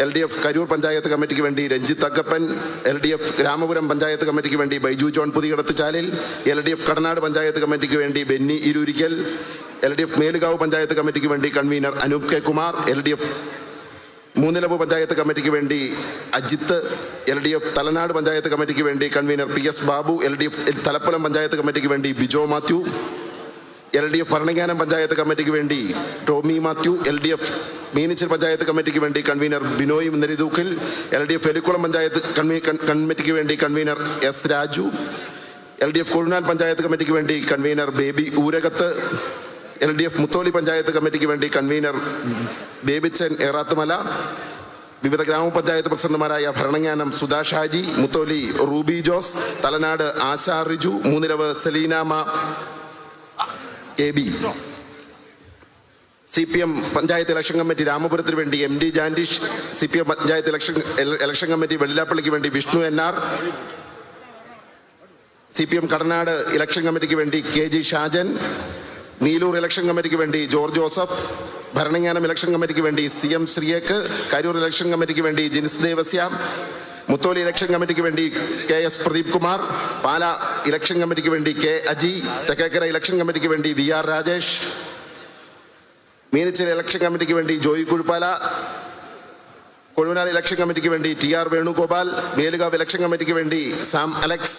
LDF കരൂർ പഞ്ചായത്ത് കമ്മിറ്റിക്ക് വേണ്ടി രഞ്ജിത്ത് അക്കപ്പൻ, LDF രാമപുരം പഞ്ചായത്ത് കമ്മിറ്റിക്ക് വേണ്ടി ബൈജു ജോൺ പുതിയടത്ത് ചാലിൽ, LDF കടനാട് പഞ്ചായത്ത് കമ്മിറ്റിക്ക് വേണ്ടി ബെന്നി ഇരുരിക്കൽ, LDF മേലുകാവ് പഞ്ചായത്ത് കമ്മിറ്റിക്ക് വേണ്ടി convener Anoop K Kumar, LDF Moonnilavu panchayat കമ്മിറ്റിക്ക് വേണ്ടി അജിത്ത്, LDF തലനാട് പഞ്ചായത്ത് കമ്മിറ്റിക്ക് വേണ്ടി convener PS Babu, LDF Thalappalam panchayat കമ്മിറ്റിക്ക് വേണ്ടി ബിജോ മാത്യു, LDF ഭരണങ്ങാനം പഞ്ചായത്ത് കമ്മിറ്റിക്ക് വേണ്ടി ടോമി മാത്യു, LDF മീനിച്ചിൽ പഞ്ചായത്ത് കമ്മിറ്റിക്ക് വേണ്ടി കൺവീനർ ബിനോയ് നെരിതൂക്കിൽ, LDF എലിക്കുളം പഞ്ചായത്ത് കമ്മിറ്റിക്ക് വേണ്ടി convener S Raju, LDF Kozhunal panchayat കമ്മിറ്റിക്ക് വേണ്ടി കൺവീനർ ബേബി ഊരകത്ത്, LDF മുത്തോലി പഞ്ചായത്ത് കമ്മിറ്റിക്ക് വേണ്ടി കൺവീനർ ബേബിച്ചൻ ഏറാത്തുമല, വിവിധ ഗ്രാമപഞ്ചായത്ത് പ്രസിഡന്റുമാരായ Bharananganam Sudha Shaji, Mutholi Ruby Jose, Thalanad Asha Riju, Moonnilavu Saleenama KB, CPM panchayat election committee രാമപുരത്തിന് വേണ്ടി MD Jandish, CPM panchayat election committee വെള്ളിലാപ്പള്ളിക്ക് വേണ്ടി Vishnu NR, CPM Kadanad election കമ്മിറ്റിക്ക് വേണ്ടി KG ഷാജൻ, നീലൂർ ഇലക്ഷൻ കമ്മിറ്റിക്ക് വേണ്ടി ജോർജ് ജോസഫ്, ഭരണങ്ങാനം ഇലക്ഷൻ കമ്മിറ്റിക്ക് വേണ്ടി CM ശ്രീയേക്ക്, കരൂർ ഇലക്ഷൻ കമ്മിറ്റിക്ക് വേണ്ടി ജിനിസ് ദേവസ്യാം, മുത്തോലി ഇലക്ഷൻ കമ്മിറ്റിക്ക് വേണ്ടി KS പ്രദീപ് കുമാർ, പാല ഇലക്ഷൻ കമ്മിറ്റിക്ക് വേണ്ടി K അജി, തെക്കേക്കര ഇലക്ഷൻ കമ്മിറ്റിക്ക് വേണ്ടി VR രാജേഷ്, മീനച്ചിൽ ഇലക്ഷൻ കമ്മിറ്റിക്ക് വേണ്ടി ജോയി കുഴുപ്പാല, കൊഴുനാൽ ഇലക്ഷൻ കമ്മിറ്റിക്ക് വേണ്ടി TR വേണുഗോപാൽ, മേലുകാവ് ഇലക്ഷൻ കമ്മിറ്റിക്ക് വേണ്ടി സാം അലക്സ്,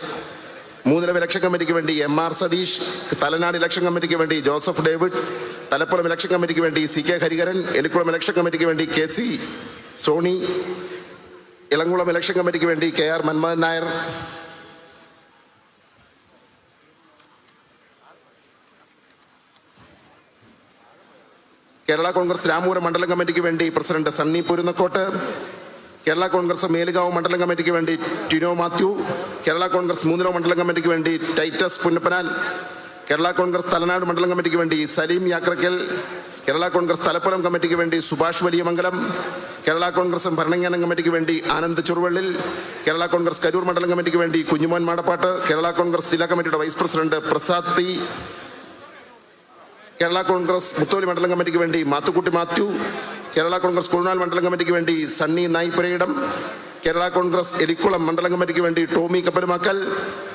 മൂന്നിലവ് ഇലക്ഷൻ കമ്മിറ്റിക്ക് വേണ്ടി MR സതീഷ്, തലനാട് ഇലക്ഷൻ കമ്മിറ്റിക്ക് വേണ്ടി ജോസഫ് ഡേവിഡ്, തലപ്പുറം ഇലക്ഷൻ കമ്മിറ്റിക്ക് വേണ്ടി CK ഹരിഹരൻ, എലിക്കുളം ഇലക്ഷൻ കമ്മിറ്റിക്ക് വേണ്ടി KC സോണി, ഇളങ്കുളം ഇലക്ഷൻ കമ്മിറ്റിക്ക് വേണ്ടി KR മന്മോഹൻ നായർ, കേരള കോൺഗ്രസ് രാമപുരം മണ്ഡലം കമ്മിറ്റിക്ക് വേണ്ടി പ്രസിഡന്റ് സണ്ണി പൊരുന്നക്കോട്ട്, കേരള കോൺഗ്രസ് മേലുകാവ് മണ്ഡലം കമ്മിറ്റിക്ക് വേണ്ടി ടിനോ മാത്യു, കേരള കോൺഗ്രസ് മൂന്നിലവ് മണ്ഡലം കമ്മിറ്റിക്ക് വേണ്ടി ടൈറ്റസ് പുന്നപ്പനാൽ, കേരള കോൺഗ്രസ് തലനാട് മണ്ഡലം കമ്മിറ്റിക്ക് വേണ്ടി സലീം യാക്രക്കൽ, കേരള കോൺഗ്രസ് തലപ്പുറം കമ്മിറ്റിക്ക് വേണ്ടി സുഭാഷ് വലിയമംഗലം, കേരള കോൺഗ്രസ് ഭരണങ്ങാനം കമ്മിറ്റിക്ക് വേണ്ടി ആനന്ദ് ചെറുവള്ളിൽ, കേരള കോൺഗ്രസ് കരൂർ മണ്ഡലം കമ്മിറ്റിക്ക് വേണ്ടി കുഞ്ഞുമോൻ മാടപ്പാട്ട്, കേരള കോൺഗ്രസ് ജില്ലാ കമ്മിറ്റിയുടെ vice president Prasad P, Kerala Congress Mutholi മണ്ഡലം കമ്മിറ്റിക്ക് വേണ്ടി മാത്തുക്കുട്ടി മാത്യു, കേരള കോൺഗ്രസ് കൊഴുനാൽ മണ്ഡലം കമ്മിറ്റിക്ക് വേണ്ടി സണ്ണി നായിപ്പുരയിടം, കേരള കോൺഗ്രസ് എലിക്കുളം മണ്ഡലം കമ്മിറ്റിക്ക് വേണ്ടി ടോമി കപ്പലുമാക്കൽ,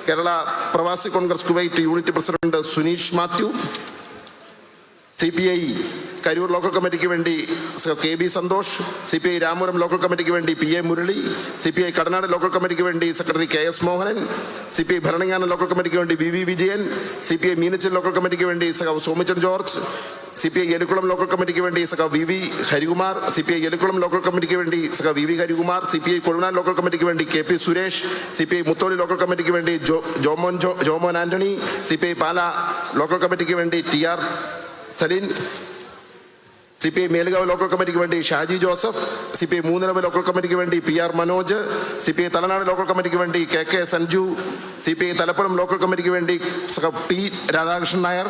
കേരള പ്രവാസി Congress Kuwait unit president Suneesh Mathew, CPI Karoor local കമ്മിറ്റിക്ക് വേണ്ടി KB Santhosh, CPI Ramapuram local കമ്മിറ്റിക്ക് വേണ്ടി PA Murali, CPI Kadanad local കമ്മിറ്റിക്ക് വേണ്ടി secretary KS Mohanan, CPI Bharananganam local കമ്മിറ്റിക്ക് വേണ്ടി VV Vijayan, CPI Meenachil local കമ്മിറ്റിക്ക് വേണ്ടി സോമിച്ചൻ ജോർജ്, CPI എലിക്കുളം ലോക്കൽ കമ്മിറ്റിക്ക് വേണ്ടി സഖാവ് VV Harikumar, CPI Elikkulam local കമ്മിറ്റിക്ക് വേണ്ടി സഖാവ് VV Harikumar, CPI Kozhuvanal local കമ്മിറ്റിക്ക് വേണ്ടി KP Suresh, CPI Mutholi local കമ്മിറ്റിക്ക് വേണ്ടി ജോമോൻ ആന്റണി, CPI പാല ലോക്കൽ കമ്മിറ്റിക്ക് വേണ്ടി TR സലീൻ, CPI മേലുകാവ് ലോക്കൽ കമ്മിറ്റിക്ക് വേണ്ടി Shaji Joseph, CPI Moonnilavu local കമ്മിറ്റിക്ക് വേണ്ടി PR Manoj, CPI Thalanad local കമ്മിറ്റിക്ക് വേണ്ടി KK സഞ്ജു, CPI തലപ്പുറം ലോക്കൽ കമ്മിറ്റിക്ക് വേണ്ടി P Radhakrishnan Nair,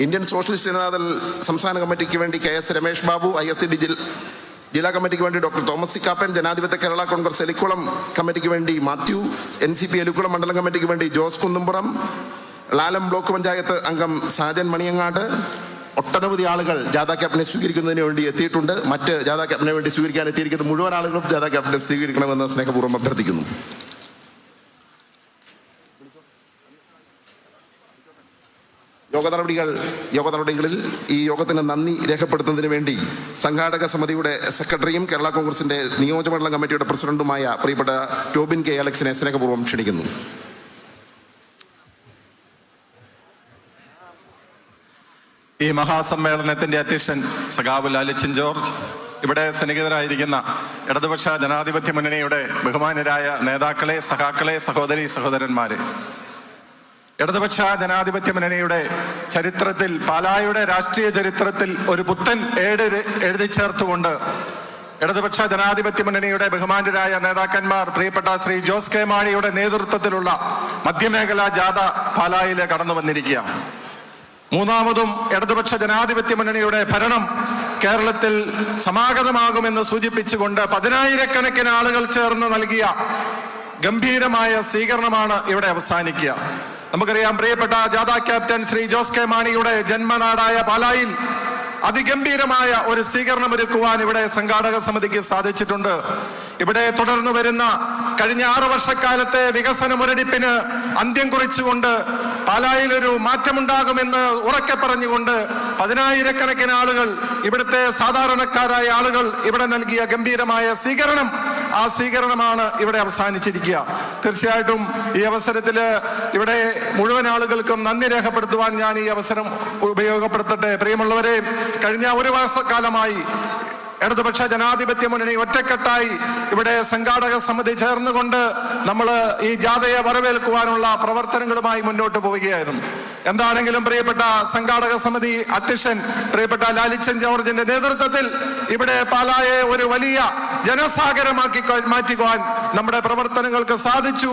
Indian socialist Janata Dal സംസ്ഥാന കമ്മിറ്റിക്ക് വേണ്ടി KS രമേഷ് ബാബു, ISCD ജില്ലാ കമ്മിറ്റിക്ക് വേണ്ടി ഡോക്ടർ തോമസ് സി കാപ്പൻ, ജനാധിപത്യ കേരള കോൺഗ്രസ് എലിക്കുളം കമ്മിറ്റിക്ക് വേണ്ടി മാത്യു, NCP എലിക്കുളം മണ്ഡലം കമ്മിറ്റിക്ക് വേണ്ടി ജോസ് കുന്നുംപുറം, ലാലം ബ്ലോക്ക് പഞ്ചായത്ത് അംഗം സാജൻ മണിയങ്ങാട്. ഒട്ടനവധി ആളുകൾ ജാഥ ക്യാപ്റ്റനെ സ്വീകരിക്കുന്നതിന് വേണ്ടി എത്തിയിട്ടുണ്ട്. മറ്റ് ജാഥ ക്യാപ്റ്റനെ വേണ്ടി സ്വീകരിക്കാൻ എത്തിയിരിക്കുന്ന മുഴുവൻ ആളുകളും ജാഥ ക്യാപ്റ്റനെ സ്വീകരിക്കണമെന്ന് സ്നേഹപൂർവ്വം അഭ്യർത്ഥിക്കുന്നു. യോഗ നടപടികളിൽ ഈ യോഗത്തിന് നന്ദി രേഖപ്പെടുത്തുന്നതിന് വേണ്ടി സംഘാടക സമിതിയുടെ സെക്രട്ടറിയും കേരള കോൺഗ്രസിന്റെ നിയോജകമണ്ഡലം കമ്മിറ്റിയുടെ പ്രസിഡന്റുമായ പ്രിയപ്പെട്ട ടോബിൻ K. അലക്സിനെ സ്നേഹപൂർവ്വം ക്ഷണിക്കുന്നു. ഈ മഹാസമ്മേളനത്തിന്റെ അധ്യക്ഷൻ സഖാവ് ലാലിച്ചൻ ജോർജ്, ഇവിടെ സന്നിഹിതരായിരിക്കുന്ന ഇടതുപക്ഷ ജനാധിപത്യ മുന്നണിയുടെ ബഹുമാന്യരായ നേതാക്കളെ, സഖാക്കളെ, സഹോദരന്മാരെ, ഇടതുപക്ഷ ജനാധിപത്യ മുന്നണിയുടെ ചരിത്രത്തിൽ, പാലായുടെ രാഷ്ട്രീയ ചരിത്രത്തിൽ ഒരു പുത്തൻ ഏട് എഴുതി ചേർത്തുകൊണ്ട് ഇടതുപക്ഷ ജനാധിപത്യ മുന്നണിയുടെ ബഹുമാന്യരായ നേതാക്കന്മാർ പ്രിയപ്പെട്ട ശ്രീ ജോസ് കെ മാണിയുടെ നേതൃത്വത്തിലുള്ള മധ്യമേഖലാ ജാഥ പാലായില് കടന്നു വന്നിരിക്കുകയാണ്. മൂന്നാമതും ഇടതുപക്ഷ ജനാധിപത്യ മുന്നണിയുടെ ഭരണം കേരളത്തിൽ സമാഗതമാകുമെന്ന് സൂചിപ്പിച്ചുകൊണ്ട് 10,000-കണക്കിന് ആളുകൾ ചേർന്ന് നൽകിയ ഗംഭീരമായ സ്വീകരണമാണ് ഇവിടെ അവസാനിക്കുക. നമുക്കറിയാം, പ്രിയപ്പെട്ട ജാഥ ക്യാപ്റ്റൻ ശ്രീ ജോസ് കെ മാണിയുടെ ജന്മനാടായ പാലായിൽ അതിഗംഭീരമായ ഒരു സ്വീകരണം ഒരുക്കുവാൻ ഇവിടെ സംഘാടക സമിതിക്ക് സാധിച്ചിട്ടുണ്ട്. ഇവിടെ തുടർന്നു വരുന്ന കഴിഞ്ഞ 6 വർഷക്കാലത്തെ വികസന മുരടിപ്പിന് അന്ത്യം കുറിച്ചുകൊണ്ട് പാലായിൽ ഒരു മാറ്റമുണ്ടാകുമെന്ന് ഉറക്കെ പറഞ്ഞുകൊണ്ട് 10,000-കണക്കിന് ആളുകൾ, ഇവിടുത്തെ സാധാരണക്കാരായ ആളുകൾ ഇവിടെ നൽകിയ ഗംഭീരമായ സ്വീകരണം, ആ സ്വീകരണമാണ് ഇവിടെ അവസാനിച്ചിരിക്കുക. തീർച്ചയായിട്ടും ഈ അവസരത്തിൽ ഇവിടെ മുഴുവൻ ആളുകൾക്കും നന്ദി രേഖപ്പെടുത്തുവാൻ ഞാൻ ഈ അവസരം ഉപയോഗപ്പെടുത്തട്ടെ. പ്രിയമുള്ളവരെ, കഴിഞ്ഞ 1 വർഷക്കാലമായി ഇടതുപക്ഷ ജനാധിപത്യ മുന്നണി ഒറ്റക്കെട്ടായി ഇവിടെ സംഘാടക സമിതി ചേർന്നുകൊണ്ട് നമ്മൾ ഈ ജാഥയെ വരവേൽക്കുവാനുള്ള പ്രവർത്തനങ്ങളുമായി മുന്നോട്ട് പോവുകയായിരുന്നു. എന്താണെങ്കിലും പ്രിയപ്പെട്ട സംഘാടക സമിതി അധ്യക്ഷൻ പ്രിയപ്പെട്ട ലാലിച്ചൻ ജോർജിന്റെ നേതൃത്വത്തിൽ ഇവിടെ പാലായെ ഒരു വലിയ ജനസാഗരമാക്കി മാറ്റുവാൻ നമ്മുടെ പ്രവർത്തനങ്ങൾക്ക് സാധിച്ചു.